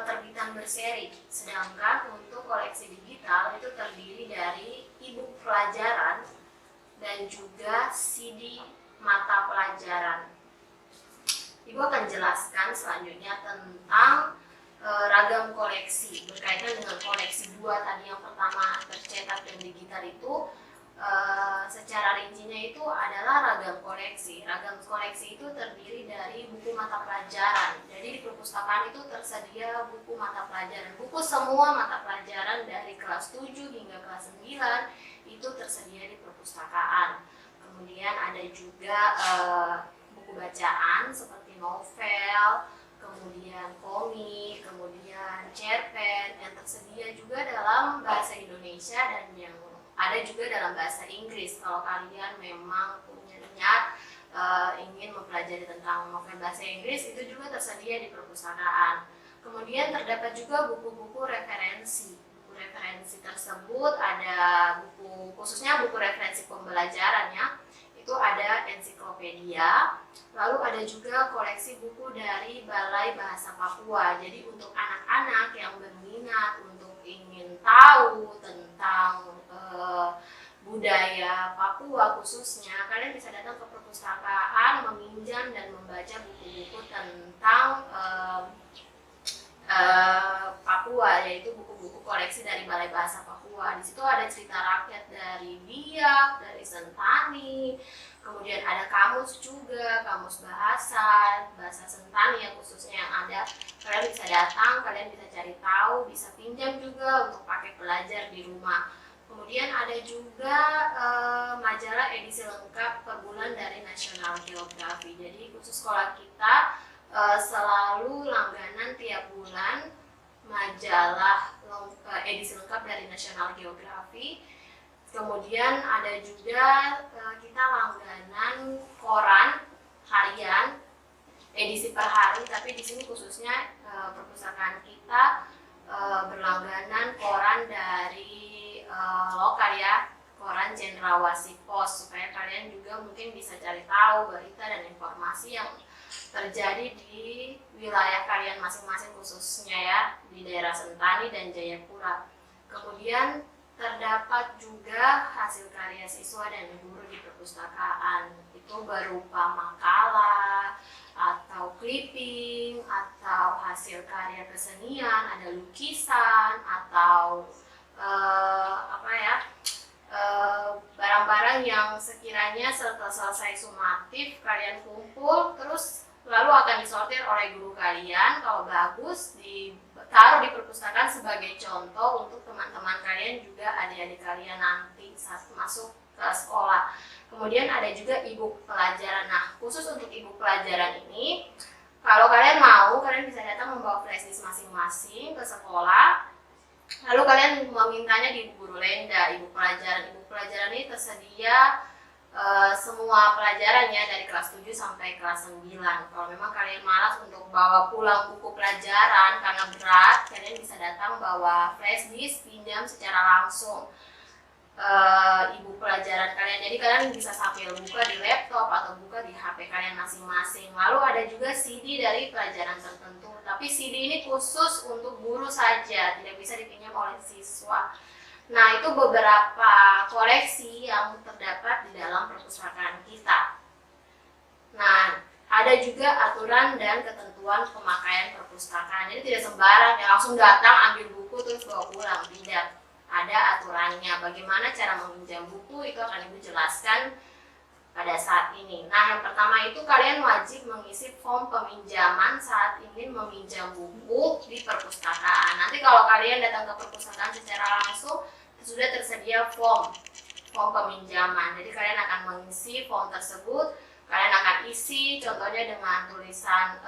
terbitan berseri. Sedangkan untuk koleksi digital itu terdiri dari e-book pelajaran dan juga CD mata pelajaran. Ibu akan jelaskan selanjutnya tentang ragam koleksi berkaitan dengan koleksi 2 tadi, yang pertama tercetak dan digital itu secara rincinya itu adalah ragam koleksi. Ragam koleksi itu terdiri dari buku mata pelajaran. Jadi di perpustakaan itu tersedia buku mata pelajaran. Buku semua mata pelajaran dari kelas 7 hingga kelas 9 itu tersedia di perpustakaan. Kemudian ada juga buku bacaan seperti novel, kemudian komik, kemudian cerpen yang tersedia juga dalam bahasa Indonesia dan yang ada juga dalam bahasa Inggris. Kalau kalian memang punya niat ingin mempelajari tentang novel bahasa Inggris, itu juga tersedia di perpustakaan. Kemudian terdapat juga buku-buku referensi. Buku referensi tersebut ada buku, khususnya buku referensi pembelajaran ya. Itu ada ensiklopedia, lalu ada juga koleksi buku dari Balai Bahasa Papua. Jadi untuk anak-anak yang berminat untuk ingin tahu tentang budaya Papua khususnya, kalian bisa datang ke perpustakaan, meminjam dan membaca buku-buku tentang Papua, yaitu buku-buku koleksi dari Balai Bahasa Papua. Di situ ada cerita rakyat dari Biak, dari Sentani, kemudian ada kamus juga, kamus bahasa Sentani yang khususnya yang ada. Kalian bisa datang, kalian bisa cari tahu, bisa pinjam juga untuk pakai belajar di rumah. Kemudian ada juga majalah edisi lengkap per bulan dari National Geography. Jadi khusus sekolah kita selalu langganan tiap bulan majalah edisi lengkap dari National Geography. Kemudian ada juga kita langganan koran harian edisi per hari, tapi di sini khususnya perpustakaan kita berlangganan koran dari lokal ya, koran Cendrawasih Pos, supaya kalian juga mungkin bisa cari tahu berita dan informasi yang terjadi di wilayah kalian masing-masing, khususnya ya di daerah Sentani dan Jayapura. Kemudian terdapat juga hasil karya siswa dan guru di perpustakaan, itu berupa makalah atau clipping atau hasil karya kesenian, ada lukisan atau barang-barang yang sekiranya setelah selesai sumatif kalian kumpul, terus lalu akan disortir oleh guru kalian. Kalau bagus ditaruh di perpustakaan sebagai contoh untuk teman-teman kalian juga, adik-adik kalian nanti saat masuk ke sekolah. Kemudian ada juga e-book pelajaran. Nah, khusus untuk e-book pelajaran ini, kalau kalian mau, kalian bisa datang membawa flashdisk masing-masing ke sekolah. Lalu kalian memintanya di Ibu Guru Lenda, ibu pelajaran. Ibu pelajaran ini tersedia semua pelajarannya dari kelas 7 sampai kelas 9. Kalau memang kalian malas untuk bawa pulang buku pelajaran karena berat, kalian bisa datang bawa flashdisk, pinjam secara langsung ibu pelajaran kalian. Jadi kalian bisa sambil buka di laptop atau buka di HP kalian masing-masing. Lalu ada juga CD dari pelajaran tertentu, tapi CD ini khusus untuk guru saja, tidak bisa dipinjam oleh siswa. Nah, itu beberapa koleksi yang terdapat di dalam perpustakaan kita. Nah, ada juga aturan dan ketentuan pemakaian perpustakaan. Jadi tidak sembarang ya langsung datang ambil buku terus bawa pulang, tidak. Ada aturannya, bagaimana cara meminjam buku itu akan Ibu jelaskan pada saat ini. Nah, yang pertama itu kalian wajib mengisi form peminjaman saat ingin meminjam buku di perpustakaan. Nanti kalau kalian datang ke perpustakaan secara langsung, sudah tersedia form peminjaman. Jadi kalian akan mengisi form tersebut, kalian akan isi contohnya dengan tulisan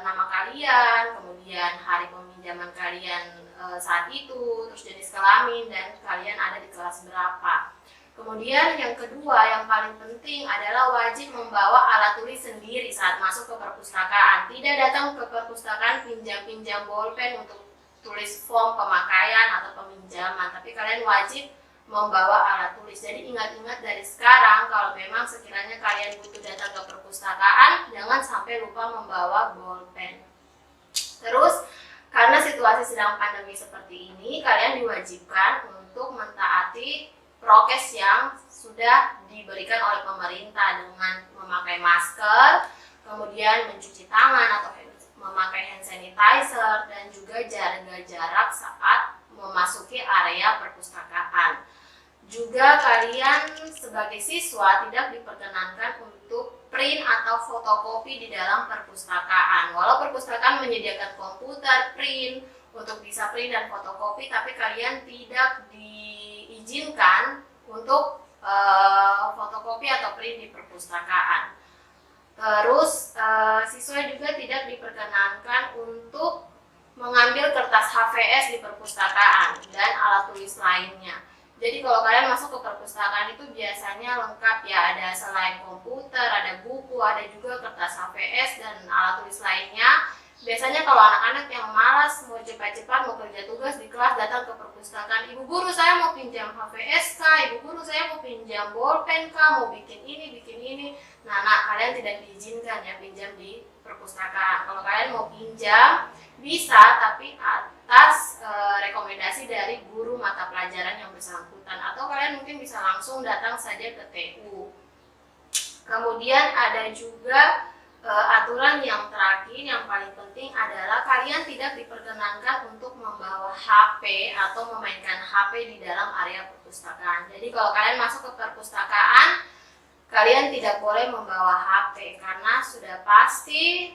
nama kalian, kemudian hari peminjaman kalian saat itu, terus jenis kelamin, dan kalian ada di kelas berapa. Kemudian yang kedua yang paling penting adalah wajib membawa alat tulis sendiri saat masuk ke perpustakaan. Tidak datang ke perpustakaan pinjam-pinjam bolpen untuk tulis form pemakaian atau peminjaman, tapi kalian wajib membawa alat tulis. Jadi ingat-ingat dari sekarang, kalau memang sekiranya kalian butuh datang ke perpustakaan, jangan sampai lupa membawa bolpen. Terus, karena situasi sedang pandemi seperti ini, kalian diwajibkan untuk mentaati prokes yang sudah diberikan oleh pemerintah dengan memakai masker, kemudian mencuci tangan atau memakai hand sanitizer, dan juga jaga jarak saat memasuki area perpustakaan. Juga kalian sebagai siswa tidak diperkenankan untuk print atau fotokopi di dalam perpustakaan. Walau perpustakaan menyediakan komputer, print, untuk bisa print dan fotokopi, tapi kalian tidak diizinkan untuk fotokopi atau print di perpustakaan. Terus siswa juga tidak diperkenankan untuk mengambil kertas HVS di perpustakaan dan alat tulis lainnya. Jadi kalau kalian masuk ke perpustakaan itu biasanya lengkap ya, ada selain komputer, ada buku, ada juga kertas HVS dan alat tulis lainnya. Biasanya kalau anak-anak yang malas mau cepat-cepat mau kerja tugas di kelas datang ke perpustakaan, ibu guru saya mau pinjam HVS kah, ibu guru saya mau pinjam bolpen kah, mau bikin ini. Nah, kalian tidak diizinkan ya pinjam di perpustakaan. Kalau kalian mau pinjam bisa, tapi atas rekomendasi dari guru mata pelajaran yang bersangkutan, atau kalian mungkin bisa langsung datang saja ke TU. Kemudian ada juga aturan yang terakhir yang paling penting adalah kalian tidak diperkenankan untuk membawa HP atau memainkan HP di dalam area perpustakaan. Jadi kalau kalian masuk ke perpustakaan, kalian tidak boleh membawa HP karena sudah pasti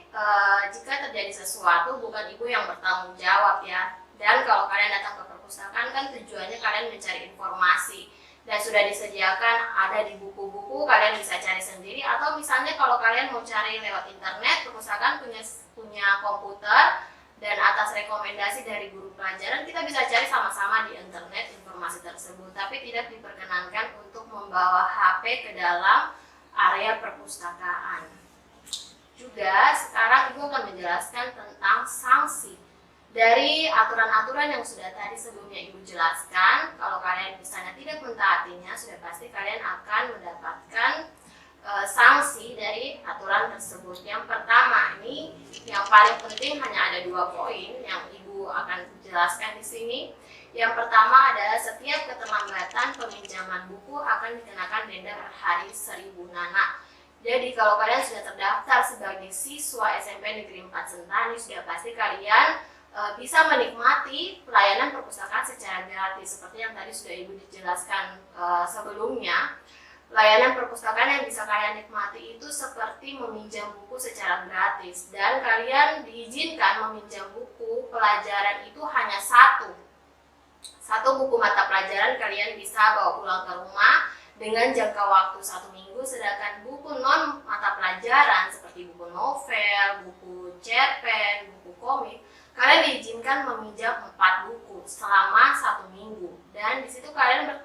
jika terjadi sesuatu bukan ibu yang bertanggung jawab ya. Dan kalau kalian datang ke perpustakaan kan tujuannya kalian mencari informasi. Dan sudah disediakan ada di buku-buku, kalian bisa cari sendiri, atau misalnya kalau kalian mau cari lewat internet, perpustakaan punya komputer, dan atas rekomendasi dari guru pelajaran kita bisa cari sama-sama di internet informasi tersebut, tapi tidak diperkenankan untuk membawa HP ke dalam area perpustakaan. Juga sekarang Ibu akan menjelaskan tentang sanksi. Dari aturan-aturan yang sudah tadi sebelumnya Ibu jelaskan, kalau kalian misalnya tidak mentaatinya, sudah pasti kalian akan mendapatkan sanksi dari aturan tersebut. Yang pertama, ini yang paling penting hanya ada 2 poin yang Ibu akan jelaskan di sini. Yang pertama adalah setiap keterlambatan peminjaman buku akan dikenakan denda per hari 1.000 nana. Jadi kalau kalian sudah terdaftar sebagai siswa SMP Negeri 4 Sentani, sudah pasti kalian bisa menikmati pelayanan perpustakaan secara gratis seperti yang tadi sudah Ibu dijelaskan sebelumnya. Layanan perpustakaan yang bisa kalian nikmati itu seperti meminjam buku secara gratis, dan kalian diizinkan meminjam buku pelajaran itu hanya satu buku mata pelajaran kalian bisa bawa pulang ke rumah dengan jangka waktu 1 minggu, sedangkan buku non mata pelajaran seperti buku novel, buku cerpen, buku komik, kalian diizinkan meminjam 4 buku selama 1 minggu, dan di situ kalian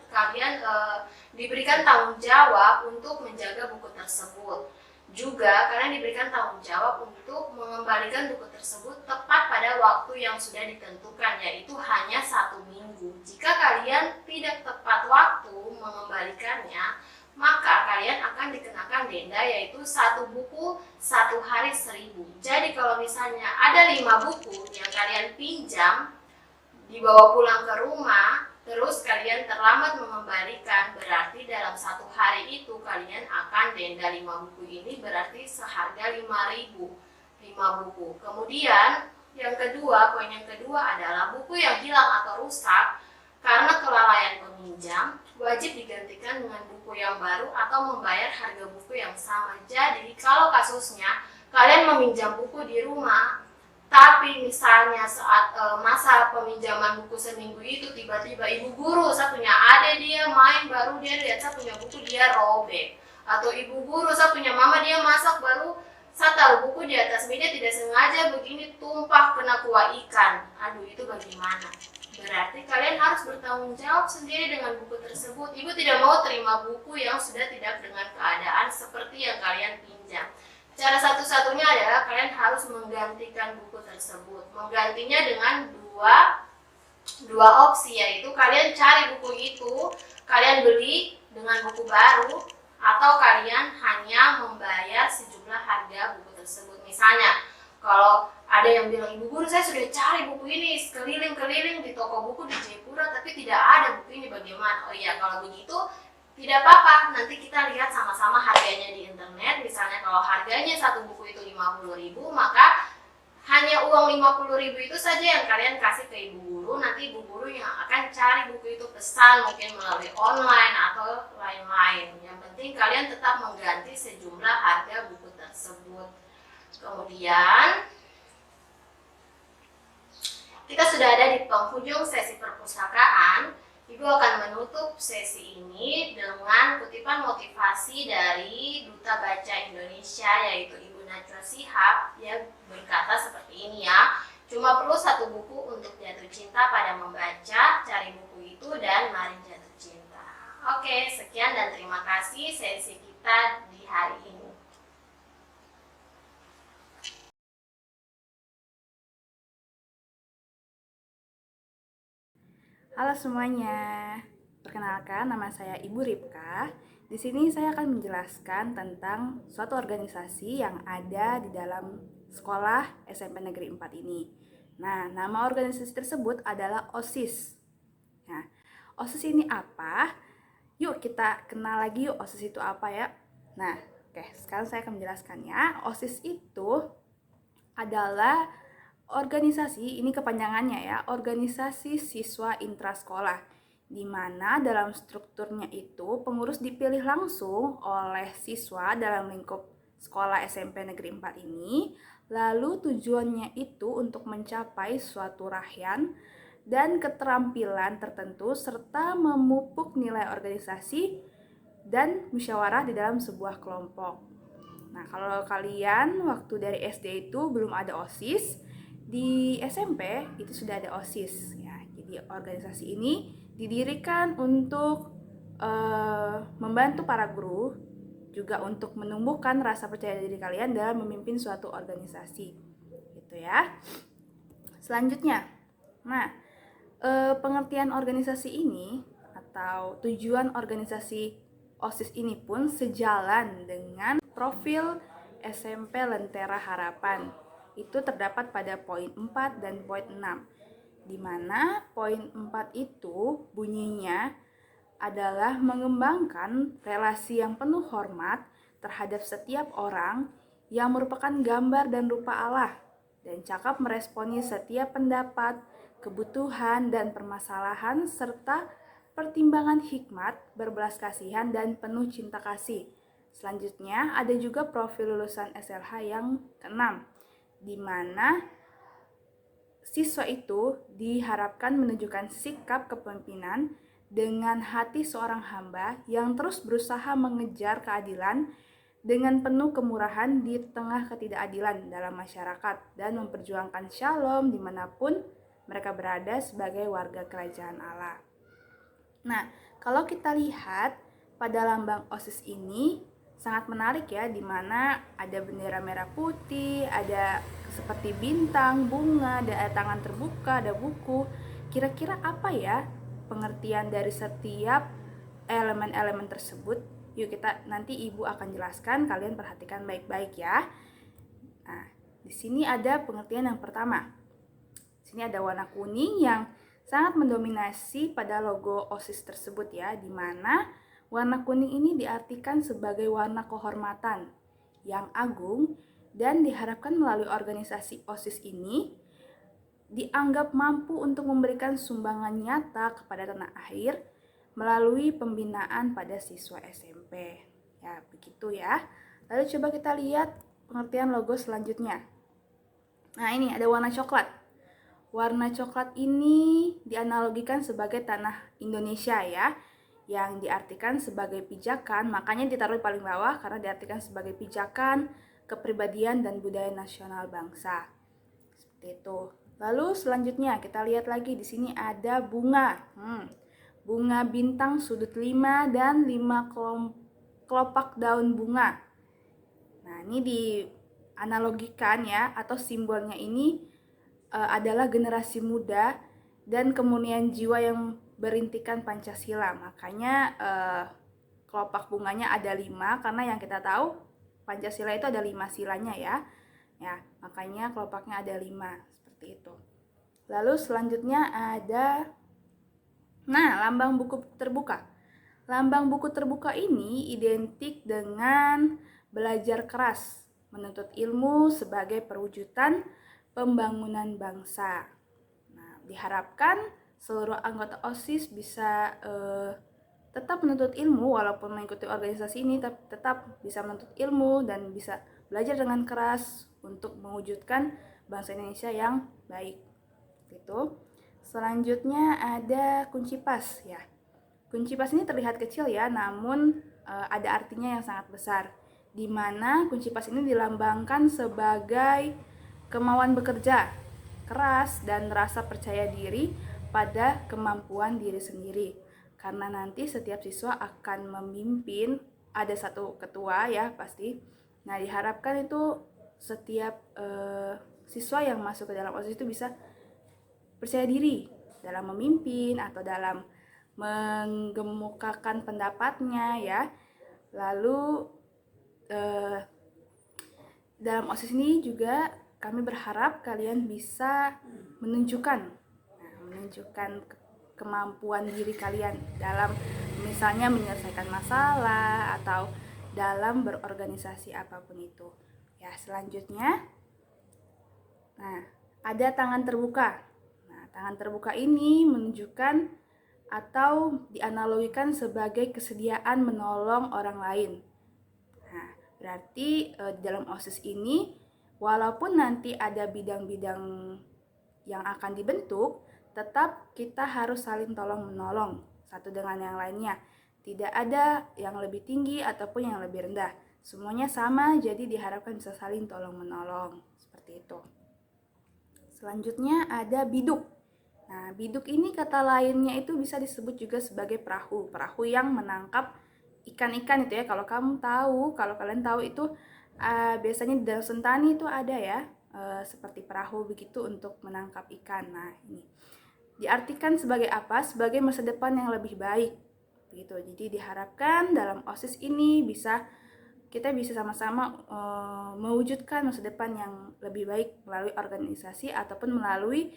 diberikan tanggung jawab untuk menjaga buku tersebut. Juga kalian diberikan tanggung jawab untuk mengembalikan buku tersebut tepat pada waktu yang sudah ditentukan, yaitu hanya 1 minggu. Jika kalian tidak tepat waktu mengembalikannya, maka kalian akan dikenakan denda, yaitu 1 buku 1 hari 1.000. Jadi kalau misalnya ada 5 buku yang kalian pinjam dibawa pulang ke rumah, terus kalian terlambat mengembalikan, berarti dalam 1 hari itu kalian akan denda 5 buku ini, berarti seharga 5.000, 5 buku. Kemudian poin yang kedua adalah buku yang hilang atau rusak karena kelalaian peminjam wajib digantikan dengan buku yang baru atau membayar harga buku yang sama. Jadi kalau kasusnya kalian meminjam buku di rumah, tapi misalnya saat masa peminjaman buku seminggu itu tiba-tiba ibu guru, saya punya adik dia main, baru dia lihat saya punya buku dia robek, atau ibu guru, saya punya mama dia masak, baru saya taruh buku di atas meja tidak sengaja begini tumpah kena kuah ikan. Aduh, itu bagaimana? Berarti kalian harus bertanggung jawab sendiri dengan buku tersebut. Ibu tidak mau terima buku yang sudah tidak dengan keadaan seperti yang kalian pinjam. Cara satu-satunya adalah kalian harus menggantikan buku tersebut. Menggantinya dengan 2 dua opsi, yaitu kalian cari buku itu, kalian beli dengan buku baru, atau kalian hanya membayar sejumlah harga buku tersebut. Misalnya, kalau ada yang bilang, ibu guru saya sudah cari buku ini keliling-keliling di toko buku di Jayapura tapi tidak ada buku ini, bagaimana? Oh iya, kalau begitu tidak apa-apa, nanti kita lihat sama-sama harganya di internet. Misalnya kalau harganya satu buku itu 50.000, maka hanya uang 50.000 itu saja yang kalian kasih ke ibu guru. Nanti ibu guru yang akan cari buku itu, pesan mungkin melalui online atau lain-lain. Yang penting kalian tetap mengganti sejumlah harga buku tersebut. Kemudian kita sudah ada di penghujung sesi perpustakaan. Ibu akan menutup sesi ini dengan kutipan motivasi dari Duta Baca Indonesia, yaitu Ibu Najwa Shihab. Dia berkata seperti ini ya, cuma perlu satu buku untuk jatuh cinta pada membaca, cari buku itu dan mari jatuh cinta. Oke, sekian dan terima kasih sesi kita di hari ini. Halo semuanya, perkenalkan nama saya Ibu Ripka. Di sini saya akan menjelaskan tentang suatu organisasi yang ada di dalam sekolah SMP Negeri 4 ini. Nah, nama organisasi tersebut adalah OSIS. Nah, OSIS ini apa? Yuk kita kenal lagi yuk OSIS itu apa ya. Nah, oke, sekarang saya akan menjelaskannya. OSIS itu adalah organisasi, ini kepanjangannya ya, organisasi siswa intrasekolah, di mana dalam strukturnya itu pengurus dipilih langsung oleh siswa dalam lingkup sekolah SMP Negeri 4 ini. Lalu tujuannya itu untuk mencapai suatu raihan dan keterampilan tertentu serta memupuk nilai organisasi dan musyawarah di dalam sebuah kelompok. Nah, kalau kalian waktu dari SD itu belum ada OSIS, di SMP itu sudah ada OSIS ya. Jadi organisasi ini didirikan untuk membantu para guru, juga untuk menumbuhkan rasa percaya diri kalian dalam memimpin suatu organisasi, gitu ya. Selanjutnya, nah pengertian organisasi ini atau tujuan organisasi OSIS ini pun sejalan dengan profil SMP Lentera Harapan. Itu terdapat pada poin 4 dan poin 6, di mana poin 4 itu bunyinya adalah mengembangkan relasi yang penuh hormat terhadap setiap orang yang merupakan gambar dan rupa Allah, dan cakap meresponi setiap pendapat, kebutuhan, dan permasalahan, serta pertimbangan hikmat, berbelas kasihan, dan penuh cinta kasih. Selanjutnya ada juga profil lulusan SLH yang ke-6, di mana siswa itu diharapkan menunjukkan sikap kepemimpinan dengan hati seorang hamba yang terus berusaha mengejar keadilan dengan penuh kemurahan di tengah ketidakadilan dalam masyarakat dan memperjuangkan shalom dimanapun mereka berada sebagai warga kerajaan Allah. Nah, kalau kita lihat pada lambang OSIS ini sangat menarik ya, di mana ada bendera merah putih, ada seperti bintang, bunga, ada tangan terbuka, ada buku. Kira-kira apa ya pengertian dari setiap elemen-elemen tersebut? Yuk kita nanti Ibu akan jelaskan, kalian perhatikan baik-baik ya. Nah, di sini ada pengertian yang pertama. Di sini ada warna kuning yang sangat mendominasi pada logo OSIS tersebut ya, di mana warna kuning ini diartikan sebagai warna kehormatan yang agung dan diharapkan melalui organisasi OSIS ini dianggap mampu untuk memberikan sumbangan nyata kepada tanah air melalui pembinaan pada siswa SMP. Ya, begitu ya. Lalu coba kita lihat pengertian logo selanjutnya. Nah, ini ada warna coklat. Warna coklat ini dianalogikan sebagai tanah Indonesia ya, yang diartikan sebagai pijakan, makanya ditaruh paling bawah karena diartikan sebagai pijakan, kepribadian, dan budaya nasional bangsa. Seperti itu. Lalu selanjutnya kita lihat lagi, di sini ada bunga. Bunga bintang sudut 5 dan 5 kelopak daun bunga. Nah, ini dianalogikan ya, atau simbolnya ini adalah generasi muda dan kemurnian jiwa yang berintikan Pancasila. Makanya kelopak bunganya ada 5, karena yang kita tahu Pancasila itu ada 5 silanya ya. Ya, makanya kelopaknya ada 5 seperti itu. Lalu selanjutnya ada lambang buku terbuka. Lambang buku terbuka ini identik dengan belajar keras, menuntut ilmu sebagai perwujudan pembangunan bangsa. Nah, diharapkan seluruh anggota OSIS bisa tetap menuntut ilmu walaupun mengikuti organisasi ini, tetap bisa menuntut ilmu dan bisa belajar dengan keras untuk mewujudkan bangsa Indonesia yang baik. Gitu. Selanjutnya ada kunci pas ya. Kunci pas ini terlihat kecil ya, namun ada artinya yang sangat besar, di mana kunci pas ini dilambangkan sebagai kemauan bekerja keras dan rasa percaya diri pada kemampuan diri sendiri. Karena nanti setiap siswa akan memimpin, ada satu ketua ya pasti. Nah, diharapkan itu setiap siswa yang masuk ke dalam OSIS itu bisa percaya diri dalam memimpin atau dalam menggemukakan pendapatnya ya. Lalu dalam OSIS ini juga kami berharap kalian bisa menunjukkan kemampuan diri kalian dalam misalnya menyelesaikan masalah atau dalam berorganisasi apapun itu. Ya, selanjutnya ada tangan terbuka. Nah, tangan terbuka ini menunjukkan atau dianalogikan sebagai kesediaan menolong orang lain. Nah, berarti di dalam OSIS ini walaupun nanti ada bidang-bidang yang akan dibentuk, tetap kita harus saling tolong-menolong satu dengan yang lainnya. Tidak ada yang lebih tinggi ataupun yang lebih rendah. Semuanya sama, jadi diharapkan bisa saling tolong-menolong. Seperti itu. Selanjutnya ada biduk. Nah, biduk ini kata lainnya itu bisa disebut juga sebagai perahu. Perahu yang menangkap ikan-ikan itu ya. Kalau kalian tahu itu biasanya di Danau Sentani itu ada ya. Seperti perahu begitu untuk menangkap ikan. Nah, ini diartikan sebagai apa? Sebagai masa depan yang lebih baik. Begitu. Jadi diharapkan dalam OSIS ini kita bisa sama-sama mewujudkan masa depan yang lebih baik melalui organisasi ataupun melalui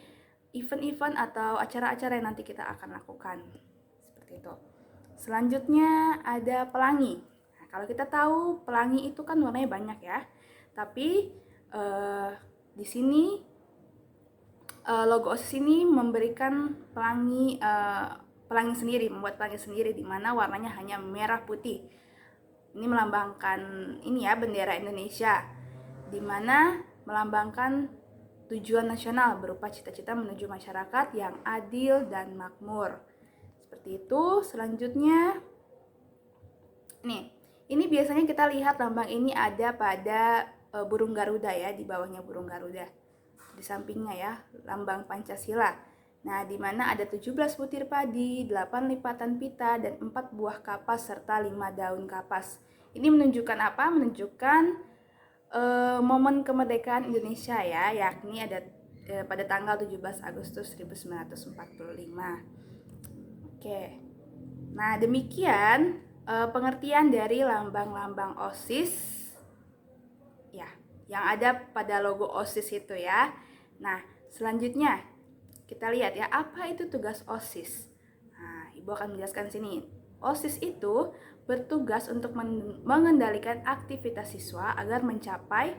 event-event atau acara-acara yang nanti kita akan lakukan. Seperti itu. Selanjutnya ada pelangi. Nah, kalau kita tahu pelangi itu kan warnanya banyak ya. Tapi di sini logo OSIS ini memberikan pelangi sendiri, membuat pelangi sendiri di mana warnanya hanya merah putih. Ini melambangkan bendera Indonesia, di mana melambangkan tujuan nasional berupa cita-cita menuju masyarakat yang adil dan makmur. Seperti itu. Selanjutnya ini biasanya kita lihat lambang ini ada pada burung Garuda ya, di bawahnya burung Garuda. Di sampingnya ya, lambang Pancasila. Nah, di mana ada 17 butir padi, 8 lipatan pita, dan 4 buah kapas, serta 5 daun kapas. Ini menunjukkan apa? Menunjukkan momen kemerdekaan Indonesia ya, yakni ada pada tanggal 17 Agustus 1945. Oke. Nah, demikian pengertian dari lambang-lambang OSIS ya, yang ada pada logo OSIS itu ya. Nah, selanjutnya kita lihat ya, apa itu tugas OSIS. Nah, Ibu akan menjelaskan sini. OSIS itu bertugas untuk mengendalikan aktivitas siswa agar mencapai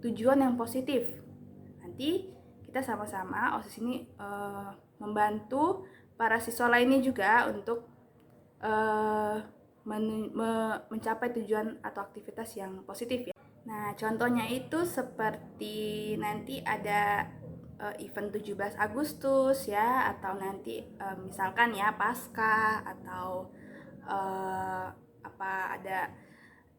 tujuan yang positif. Nanti kita sama-sama OSIS ini membantu para siswa lainnya juga untuk mencapai tujuan atau aktivitas yang positif ya. Nah, contohnya itu seperti nanti ada event 17 Agustus ya, atau nanti misalkan ya Paskah, atau ada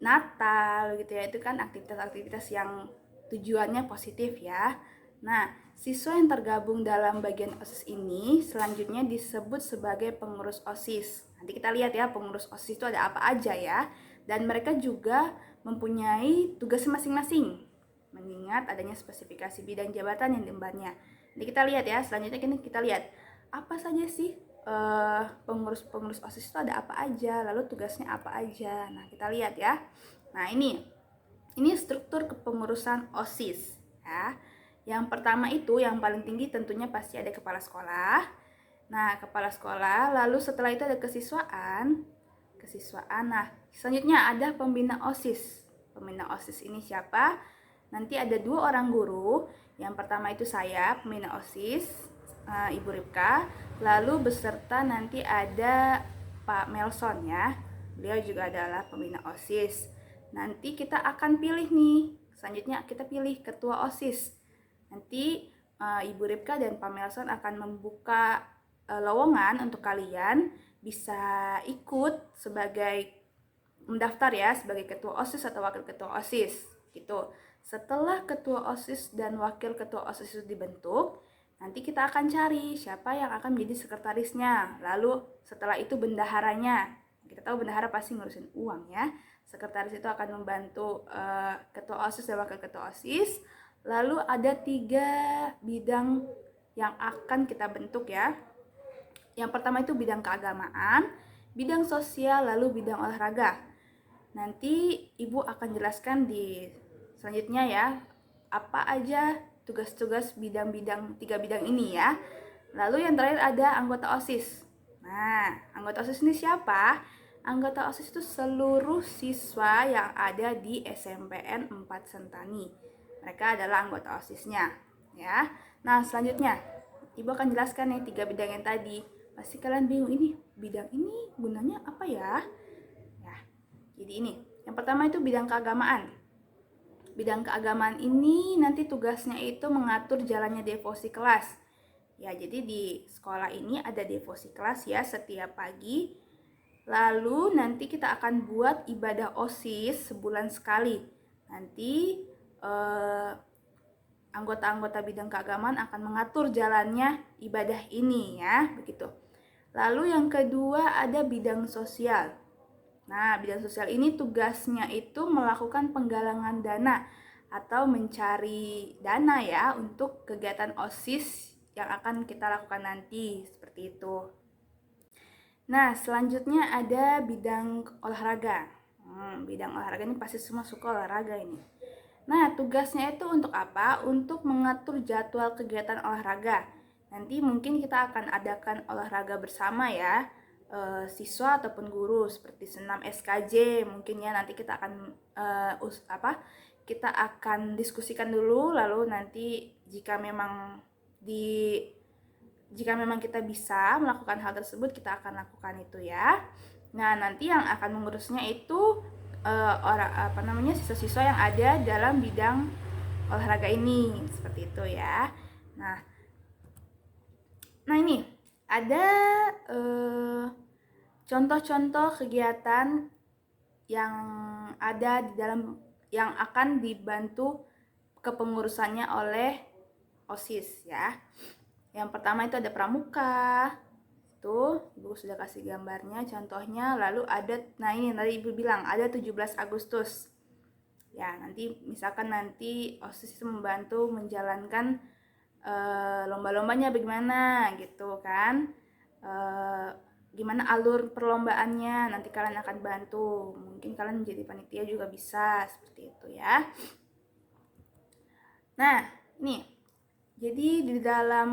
Natal gitu ya. Itu kan aktivitas-aktivitas yang tujuannya positif ya. Nah, siswa yang tergabung dalam bagian OSIS ini selanjutnya disebut sebagai pengurus OSIS. Nanti kita lihat ya, pengurus OSIS itu ada apa aja ya. Dan mereka juga mempunyai tugas masing-masing, mengingat adanya spesifikasi bidang jabatan yang diembannya. Nanti kita lihat ya, selanjutnya kita lihat apa saja sih pengurus OSIS itu ada apa aja, lalu tugasnya apa aja. Nah, kita lihat ya. Nah, ini struktur kepengurusan OSIS ya. Yang pertama itu yang paling tinggi tentunya pasti ada kepala sekolah. Nah, kepala sekolah, lalu setelah itu ada kesiswaan. Nah, selanjutnya ada pembina OSIS. Pembina OSIS ini siapa? Nanti ada 2 orang guru. Yang pertama itu saya, pembina OSIS, Ibu Ripka. Lalu beserta nanti ada Pak Melson ya. Beliau juga adalah pembina OSIS. Nanti kita akan pilih nih. Selanjutnya kita pilih ketua OSIS. Nanti Ibu Ripka dan Pak Melson akan membuka lowongan untuk kalian bisa ikut sebagai mendaftar ya sebagai ketua OSIS atau wakil ketua OSIS gitu. Setelah ketua OSIS dan wakil ketua OSIS itu dibentuk, nanti kita akan cari siapa yang akan menjadi sekretarisnya. Lalu setelah itu bendaharanya. Kita tahu bendahara pasti ngurusin uang ya. Sekretaris itu akan membantu ketua OSIS dan wakil ketua OSIS. Lalu ada 3 bidang yang akan kita bentuk ya. Yang pertama itu bidang keagamaan, bidang sosial, lalu bidang olahraga. Nanti Ibu akan jelaskan di selanjutnya ya, apa aja tugas-tugas 3 bidang ini ya. Lalu yang terakhir ada anggota OSIS. Nah, anggota OSIS ini siapa? Anggota OSIS itu seluruh siswa yang ada di SMPN 4 Sentani. Mereka adalah anggota OSISnya ya. Nah, selanjutnya Ibu akan jelaskan nih 3 bidang yang tadi. Pasti kalian bingung, ini bidang ini gunanya apa ya? Ya, jadi ini. Yang pertama itu bidang keagamaan. Bidang keagamaan ini nanti tugasnya itu mengatur jalannya devosi kelas. Ya, jadi di sekolah ini ada devosi kelas ya setiap pagi. Lalu nanti kita akan buat ibadah OSIS sebulan sekali. Nanti anggota-anggota bidang keagamaan akan mengatur jalannya ibadah ini ya, begitu. Lalu yang kedua ada bidang sosial. Nah, bidang sosial ini tugasnya itu melakukan penggalangan dana atau mencari dana ya untuk kegiatan OSIS yang akan kita lakukan nanti, seperti itu. Nah, selanjutnya ada bidang olahraga. Bidang olahraga ini pasti semua suka olahraga ini. Nah, tugasnya itu untuk apa? Untuk mengatur jadwal kegiatan olahraga. Nanti mungkin kita akan adakan olahraga bersama ya, siswa ataupun guru seperti senam SKJ mungkin ya. Nanti kita akan kita akan diskusikan dulu, lalu nanti jika memang kita bisa melakukan hal tersebut, kita akan lakukan itu ya. Nah, nanti yang akan mengurusnya itu siswa-siswa yang ada dalam bidang olahraga ini, seperti itu ya. Nah ini ada contoh-contoh kegiatan yang ada di dalam yang akan dibantu kepengurusannya oleh OSIS ya. Yang pertama itu ada pramuka. Itu Ibu sudah kasih gambarnya, contohnya. Lalu ada, nah ini tadi Ibu bilang ada 17 Agustus. Ya, nanti misalkan nanti OSIS itu membantu menjalankan lomba-lombanya bagaimana gitu kan. Gimana alur perlombaannya, nanti kalian akan bantu. Mungkin kalian menjadi panitia juga bisa, seperti itu ya. Nah, ini jadi di dalam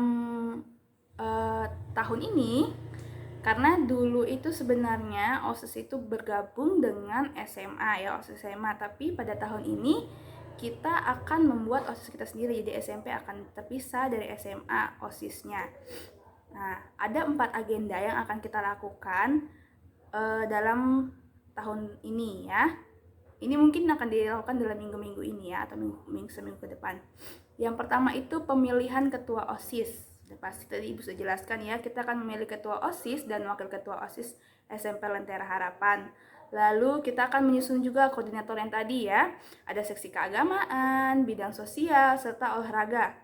tahun ini, karena dulu itu sebenarnya OSIS itu bergabung dengan SMA ya, OSIS SMA, tapi pada tahun ini kita akan membuat OSIS kita sendiri, jadi SMP akan terpisah dari SMA OSISnya. Nah, ada 4 agenda yang akan kita lakukan dalam tahun ini ya. Ini mungkin akan dilakukan dalam minggu-minggu ini ya, atau seminggu ke depan. Yang pertama itu pemilihan ketua OSIS. Sudah pasti tadi Ibu sudah jelaskan ya, kita akan memilih ketua OSIS dan wakil ketua OSIS SMP Lentera Harapan. Lalu kita akan menyusun juga koordinator yang tadi ya. Ada seksi keagamaan, bidang sosial, serta olahraga.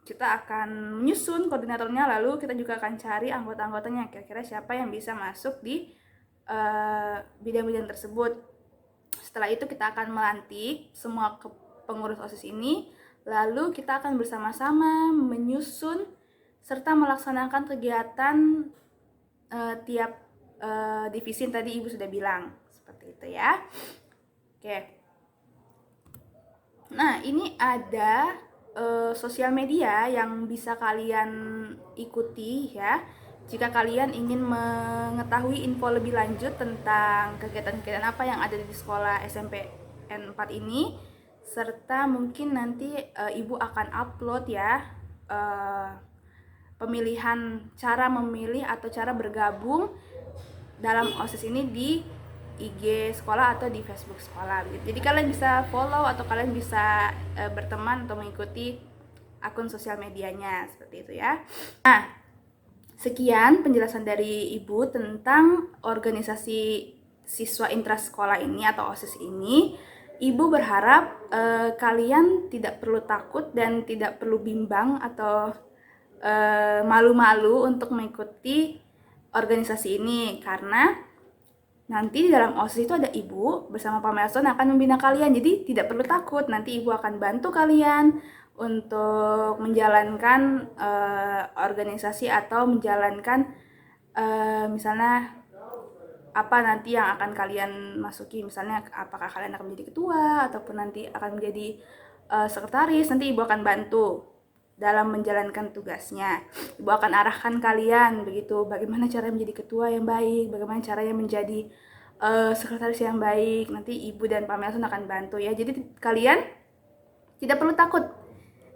Kita akan menyusun koordinatornya, lalu kita juga akan cari anggota-anggotanya. Kira-kira siapa yang bisa masuk di bidang-bidang tersebut. Setelah itu kita akan melantik semua pengurus OSIS ini. Lalu kita akan bersama-sama menyusun serta melaksanakan kegiatan tiap divisi yang tadi Ibu sudah bilang. Seperti itu ya. Oke. Nah, ini ada sosial media yang bisa kalian ikuti ya. Jika kalian ingin mengetahui info lebih lanjut tentang kegiatan-kegiatan apa yang ada di sekolah SMP N4 ini, serta mungkin nanti Ibu akan upload ya pemilihan cara memilih atau cara bergabung dalam OSIS ini di IG sekolah atau di Facebook sekolah. Jadi kalian bisa follow atau kalian bisa berteman atau mengikuti akun sosial medianya seperti itu ya. Nah, sekian penjelasan dari Ibu tentang organisasi siswa intrasekolah ini atau OSIS ini. Ibu berharap kalian tidak perlu takut dan tidak perlu bimbang atau malu-malu untuk mengikuti organisasi ini, karena nanti di dalam OSIS itu ada Ibu bersama Pak Melson akan membina kalian. Jadi tidak perlu takut, nanti Ibu akan bantu kalian untuk menjalankan organisasi atau menjalankan misalnya apa nanti yang akan kalian masuki, misalnya apakah kalian akan menjadi ketua ataupun nanti akan menjadi sekretaris. Nanti Ibu akan bantu dalam menjalankan tugasnya. Ibu akan arahkan kalian begitu, bagaimana cara menjadi ketua yang baik, bagaimana caranya menjadi sekretaris yang baik. Nanti Ibu dan Pak Melson akan bantu ya. Jadi kalian tidak perlu takut,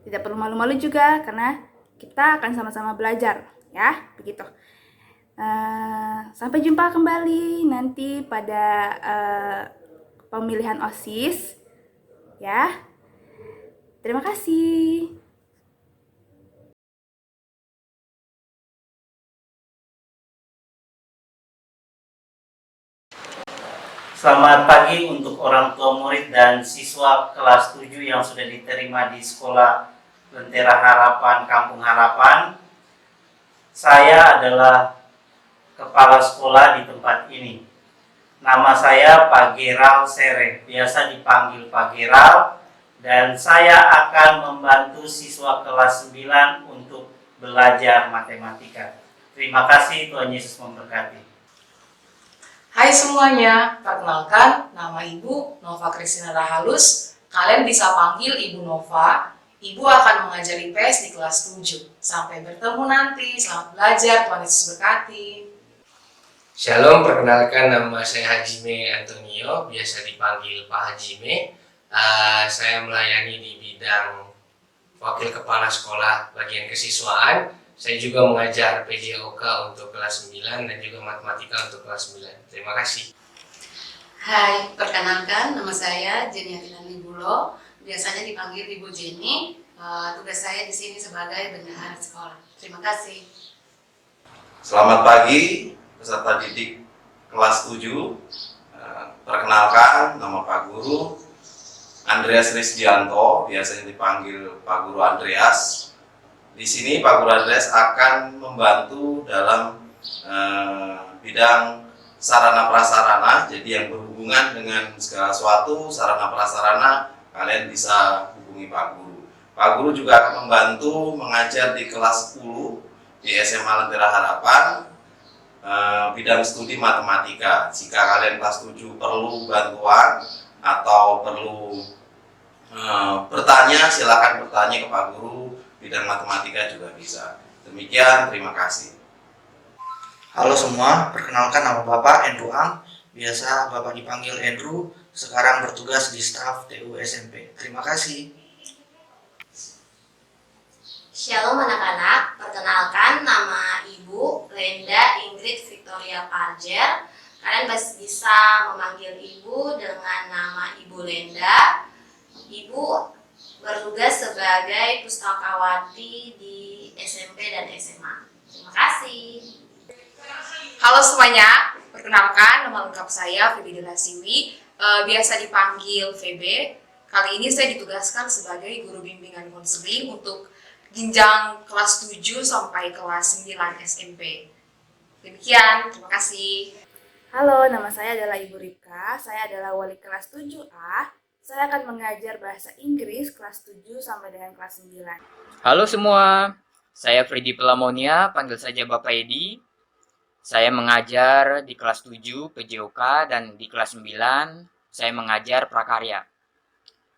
tidak perlu malu-malu juga, karena kita akan sama-sama belajar ya, begitu. Sampai jumpa kembali nanti pada pemilihan OSIS ya. Terima kasih. Selamat pagi untuk orang tua murid dan siswa kelas 7 yang sudah diterima di Sekolah Lentera Harapan Kampung Harapan. Saya adalah kepala sekolah di tempat ini. Nama saya Pak Geral Sere, biasa dipanggil Pak Geral, dan saya akan membantu siswa kelas 9 untuk belajar matematika. Terima kasih, Tuhan Yesus memberkati. Hai semuanya, perkenalkan nama Ibu Nova Kristina Rahalus. Kalian bisa panggil Ibu Nova. Ibu akan mengajar IPS di kelas 7. Sampai bertemu nanti, selamat belajar, Tuhan Yesus berkati. Shalom, perkenalkan nama saya Hajime Antonio, biasa dipanggil Pak Hajime. Saya melayani di bidang wakil kepala sekolah bagian kesiswaan. Saya juga mengajar PJOK untuk kelas 9 dan juga matematika untuk kelas 9. Terima kasih. Hai, perkenalkan nama saya Jenny Atilani Bulo, biasanya dipanggil Ibu Jenny. Tugas saya di sini sebagai bendahara sekolah. Terima kasih. Selamat pagi, peserta didik kelas 7. Perkenalkan, nama Pak Guru Andreas Risdianto, biasanya dipanggil Pak Guru Andreas. Di sini Pak Guru Andreas akan membantu dalam bidang sarana prasarana, jadi yang berhubungan dengan segala sesuatu sarana prasarana kalian bisa hubungi Pak Guru. Pak Guru juga akan membantu mengajar di kelas 10 di SMA Lentera Harapan bidang studi matematika. Jika kalian kelas 7 perlu bantuan atau perlu bertanya, silakan bertanya ke Pak Guru. Bidang matematika juga bisa. Demikian, terima kasih. Halo semua, perkenalkan nama Bapak Andrew Ang. Biasa Bapak dipanggil Andrew, sekarang bertugas di staf TU SMP. Terima kasih. Shalom anak-anak, perkenalkan nama Ibu Lenda Ingrid Victoria Parjer. Kalian bisa memanggil Ibu dengan nama Ibu Lenda. Ibu bertugas sebagai pustakawati di SMP dan SMA. Terima kasih. Halo semuanya, perkenalkan nama lengkap saya Feby Delasiwi, biasa dipanggil Febe. Kali ini saya ditugaskan sebagai guru bimbingan konseling untuk jenjang kelas 7 sampai kelas 9 SMP. Demikian, terima kasih. Halo, nama saya adalah Ibu Ripka. Saya adalah wali kelas 7A. Saya akan mengajar bahasa Inggris kelas 7 sampai dengan kelas 9. Halo semua, saya Freddy Pelamonia, panggil saja Bapak Edi. Saya mengajar di kelas 7 PJOK dan di kelas 9 saya mengajar prakarya.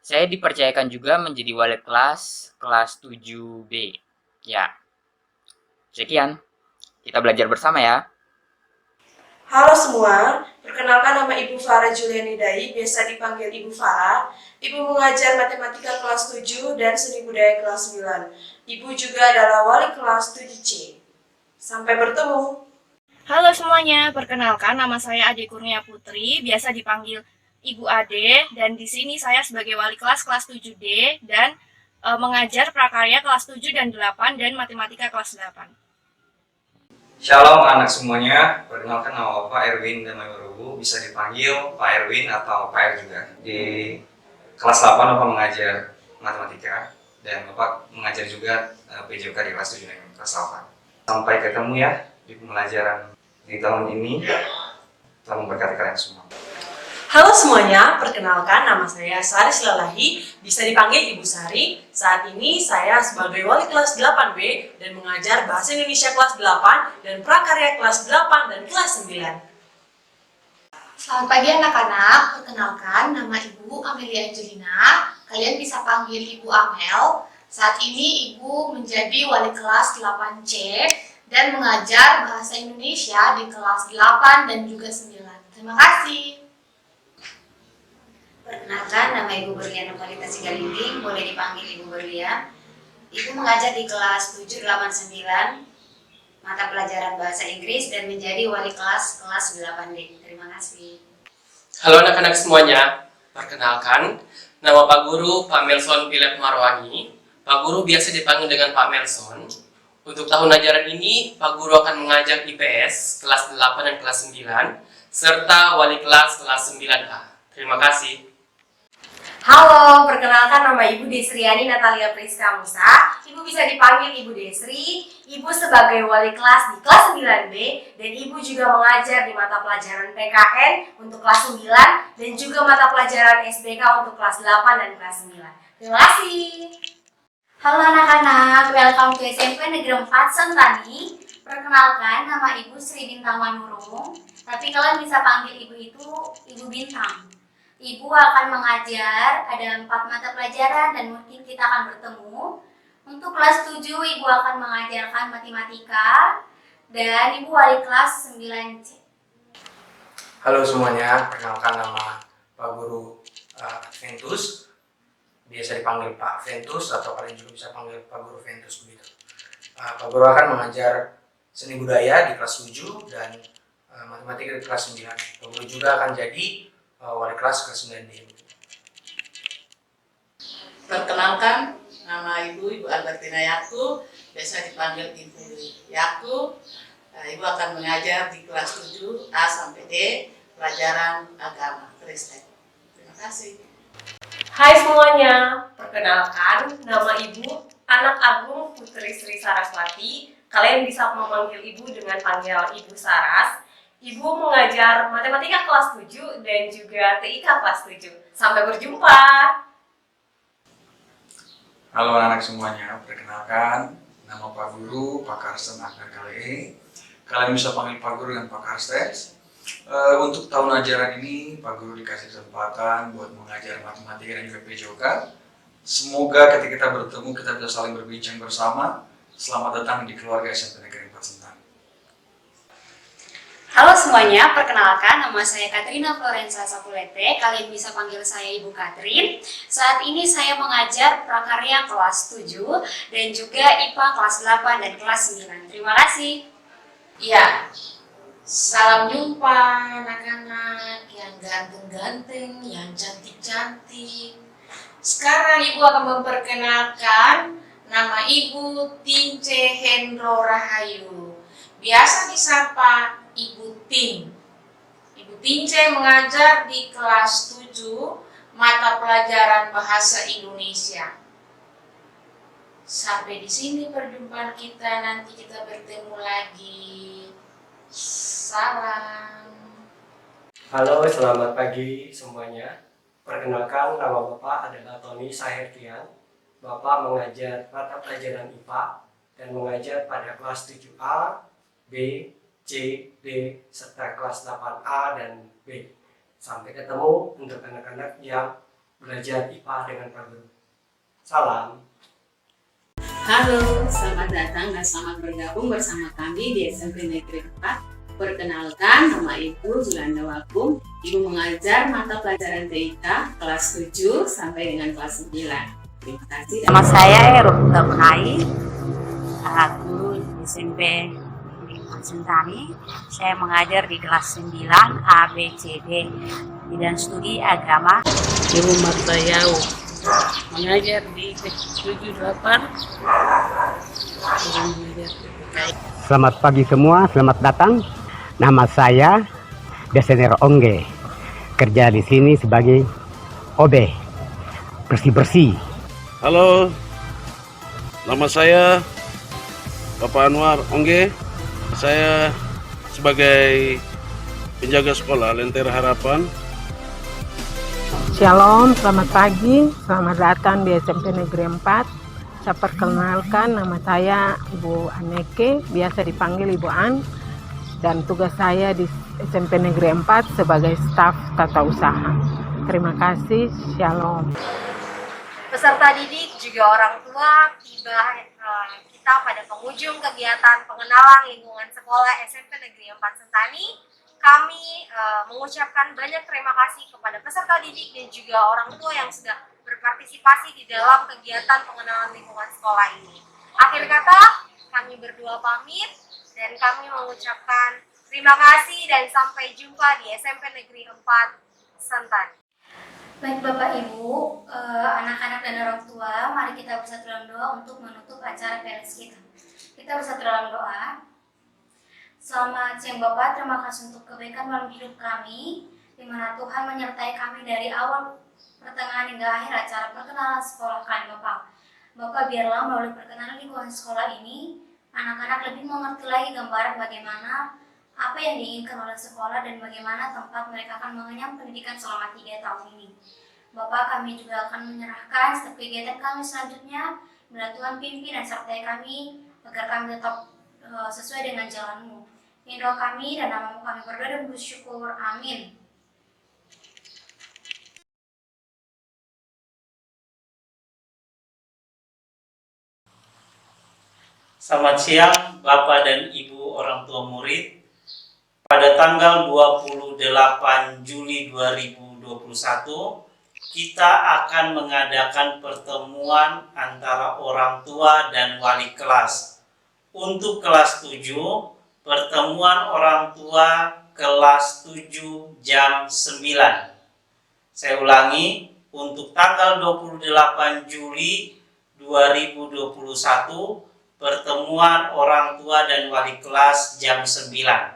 Saya dipercayakan juga menjadi wali kelas 7B. Ya, sekian. Kita belajar bersama ya. Halo semua, perkenalkan nama Ibu Farah Juliani Dai, biasa dipanggil Ibu Farah. Ibu mengajar matematika kelas 7 dan seni budaya kelas 9. Ibu juga adalah wali kelas 7C. Sampai bertemu. Halo semuanya, perkenalkan nama saya Ade Kurnia Putri, biasa dipanggil Ibu Ade, dan di sini saya sebagai wali kelas 7D dan mengajar prakarya kelas 7 dan 8 dan matematika kelas 8. Shalom anak semuanya, perkenalkan nama Bapak Erwin Damaiwarubu, bisa dipanggil Pak Erwin atau Pak Er juga. Di kelas 8 Bapak mengajar matematika dan Bapak mengajar juga PJOK di kelas 7 dan kelas 8. Sampai ketemu ya di pembelajaran di tahun ini. Tuhan memberkati kalian semua. Halo semuanya, perkenalkan nama saya Sari Silalahi, bisa dipanggil Ibu Sari. Saat ini saya sebagai wali kelas 8B dan mengajar Bahasa Indonesia kelas 8 dan Prakarya kelas 8 dan kelas 9. Selamat pagi anak-anak, perkenalkan nama Ibu Amelia Angelina. Kalian bisa panggil Ibu Amel. Saat ini Ibu menjadi wali kelas 8C dan mengajar Bahasa Indonesia di kelas 8 dan juga 9. Terima kasih. Perkenalkan, nama Ibu Berlian Nopalita Sigalinding, boleh dipanggil Ibu Berlian. Ibu mengajar di kelas 7, 8, 9, mata pelajaran bahasa Inggris dan menjadi wali kelas 8D. Terima kasih. Halo anak-anak semuanya, perkenalkan, nama Pak Guru Pak Melson Philip Marwani. Pak Guru biasa dipanggil dengan Pak Melson. Untuk tahun ajaran ini, Pak Guru akan mengajar IPS kelas 8 dan kelas 9, serta wali kelas 9A. Terima kasih. Halo, perkenalkan nama Ibu Desriani Natalia Priska Musa. Ibu bisa dipanggil Ibu Desri. Ibu sebagai wali kelas di kelas 9B dan Ibu juga mengajar di mata pelajaran PKN untuk kelas 9 dan juga mata pelajaran SBK untuk kelas 8 dan kelas 9. Terima kasih. Halo anak-anak, welcome to SMP Negeri 4 Sentani. Perkenalkan nama Ibu Sri Bintang Manurung, tapi kalian bisa panggil Ibu itu Ibu Bintang. Ibu akan mengajar, ada 4 mata pelajaran dan mungkin kita akan bertemu. Untuk kelas 7 Ibu akan mengajarkan matematika dan Ibu wali kelas 9C. Halo semuanya, perkenalkan nama Pak Guru Ventus. Biasa dipanggil Pak Ventus atau kalian juga bisa panggil Pak Guru Ventus begitu. Pak Guru akan mengajar seni budaya di kelas 7 dan matematika di kelas 9. Pak Guru juga akan jadi wali kelas kelas 9D. Perkenalkan, nama Ibu Albertina Yakub, biasa dipanggil Ibu Yakub. Ibu akan mengajar di kelas 7 A sampai D, pelajaran agama Kristen. Terima kasih. Hai semuanya, perkenalkan nama Ibu Anak Agung Putri Sri Saraswati. Kalian bisa memanggil Ibu dengan panggil Ibu Saras. Ibu mengajar matematika kelas 7 dan juga TIK kelas 7. Sampai berjumpa. Halo anak-anak semuanya, perkenalkan nama Pak Guru, Pak Karsten Akbar Kale. Kalian bisa panggil Pak Guru dan Pak Karsten. Untuk tahun ajaran ini, Pak Guru dikasih kesempatan buat mengajar matematika dan juga PJOK. Semoga ketika kita bertemu, kita bisa saling berbincang bersama. Selamat datang di keluarga SMP Negeri 4 Sentani. Halo semuanya, perkenalkan nama saya Katrina Florensa Sapulete. Kalian bisa panggil saya Ibu Katrin. Saat ini saya mengajar prakarya kelas 7 dan juga IPA kelas 8 dan kelas 9. Terima kasih. Iya, salam jumpa anak-anak yang ganteng-ganteng, yang cantik-cantik. Sekarang Ibu akan memperkenalkan nama Ibu Tince Hendro Rahayu. Biasa disapa Ibu Tin. Ibu Tince mengajar di kelas 7 mata pelajaran bahasa Indonesia. Sampai di sini perjumpaan kita, nanti kita bertemu lagi. Salam. Halo, selamat pagi semuanya. Perkenalkan, nama Bapak adalah Tony Sahertian. Bapak mengajar mata pelajaran IPA dan mengajar pada kelas 7A, B, C, D, serta kelas 8A dan B. Sampai ketemu untuk anak-anak yang belajar IPA dengan Pak Guru. Salam. Halo, selamat datang dan selamat bergabung bersama kami di SMP Negeri 4. Perkenalkan, nama Ibu Zulanda Wakum. Ibu mengajar mata pelajaran TIK kelas 7 sampai dengan kelas 9. Terima kasih. Nama saya Erupta Menai, guru SMP Sentani. Saya mengajar di kelas 9 A, B, C, D, bidang studi agama. Ibu Martayau, mengajar di 78. Selamat pagi semua, selamat datang. Nama saya Desainer Ongge. Kerja di sini sebagai OB, bersih-bersih. Halo, nama saya Bapak Anwar Ongge. Saya sebagai penjaga sekolah Lentera Harapan. Shalom, selamat pagi, selamat datang di SMP Negeri 4. Saya perkenalkan, nama saya Ibu Aneke, biasa dipanggil Ibu An, dan tugas saya di SMP Negeri 4 sebagai staf tata usaha. Terima kasih, shalom. Peserta didik juga orang tua, tiba kita pada penghujung kegiatan pengenalan lingkungan sekolah SMP Negeri 4 Sentani. Kami mengucapkan banyak terima kasih kepada peserta didik dan juga orang tua yang sudah berpartisipasi di dalam kegiatan pengenalan lingkungan sekolah ini. Akhir kata, kami berdua pamit dan kami mengucapkan terima kasih dan sampai jumpa di SMP Negeri 4 Sentani. Baik Bapak Ibu, anak-anak dan orang tua, mari kita bersatu dalam doa untuk menutup acara PLS kita. Kita bersatu dalam doa. Selamat siang Bapak, terima kasih untuk kebaikan dalam hidup kami, di mana Tuhan menyertai kami dari awal pertengahan hingga akhir acara perkenalan sekolah kami Bapak. Bapak biarlah melalui perkenalan lingkungan sekolah ini, anak-anak lebih mengerti lagi gambaran bagaimana apa yang diinginkan oleh sekolah dan bagaimana tempat mereka akan mengenyam pendidikan selama 3 tahun ini. Bapak, kami juga akan menyerahkan setiap kegiatan kami selanjutnya, bila Tuhan pimpin dan sertai kami, agar kami tetap sesuai dengan jalan-Mu. Ini doa kami dan nama-Mu kami berdoa dan bersyukur. Amin. Selamat siang Bapak dan Ibu orang tua murid. Pada tanggal 28 Juli 2021, kita akan mengadakan pertemuan antara orang tua dan wali kelas. Untuk kelas 7, pertemuan orang tua kelas 7 jam 9. Saya ulangi, untuk tanggal 28 Juli 2021, pertemuan orang tua dan wali kelas jam 9.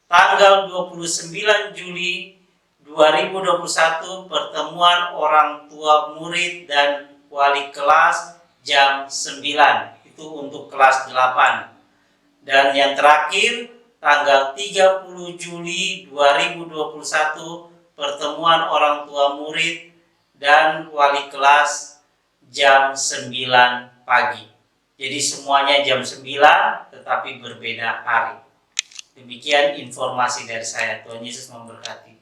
Tanggal 29 Juli 2021, pertemuan orang tua murid dan wali kelas jam 9. Itu untuk kelas 8. Dan yang terakhir, tanggal 30 Juli 2021, pertemuan orang tua murid dan wali kelas jam 9 pagi. Jadi semuanya jam 9 tetapi berbeda hari. Demikian informasi dari saya. Tuhan Yesus memberkati.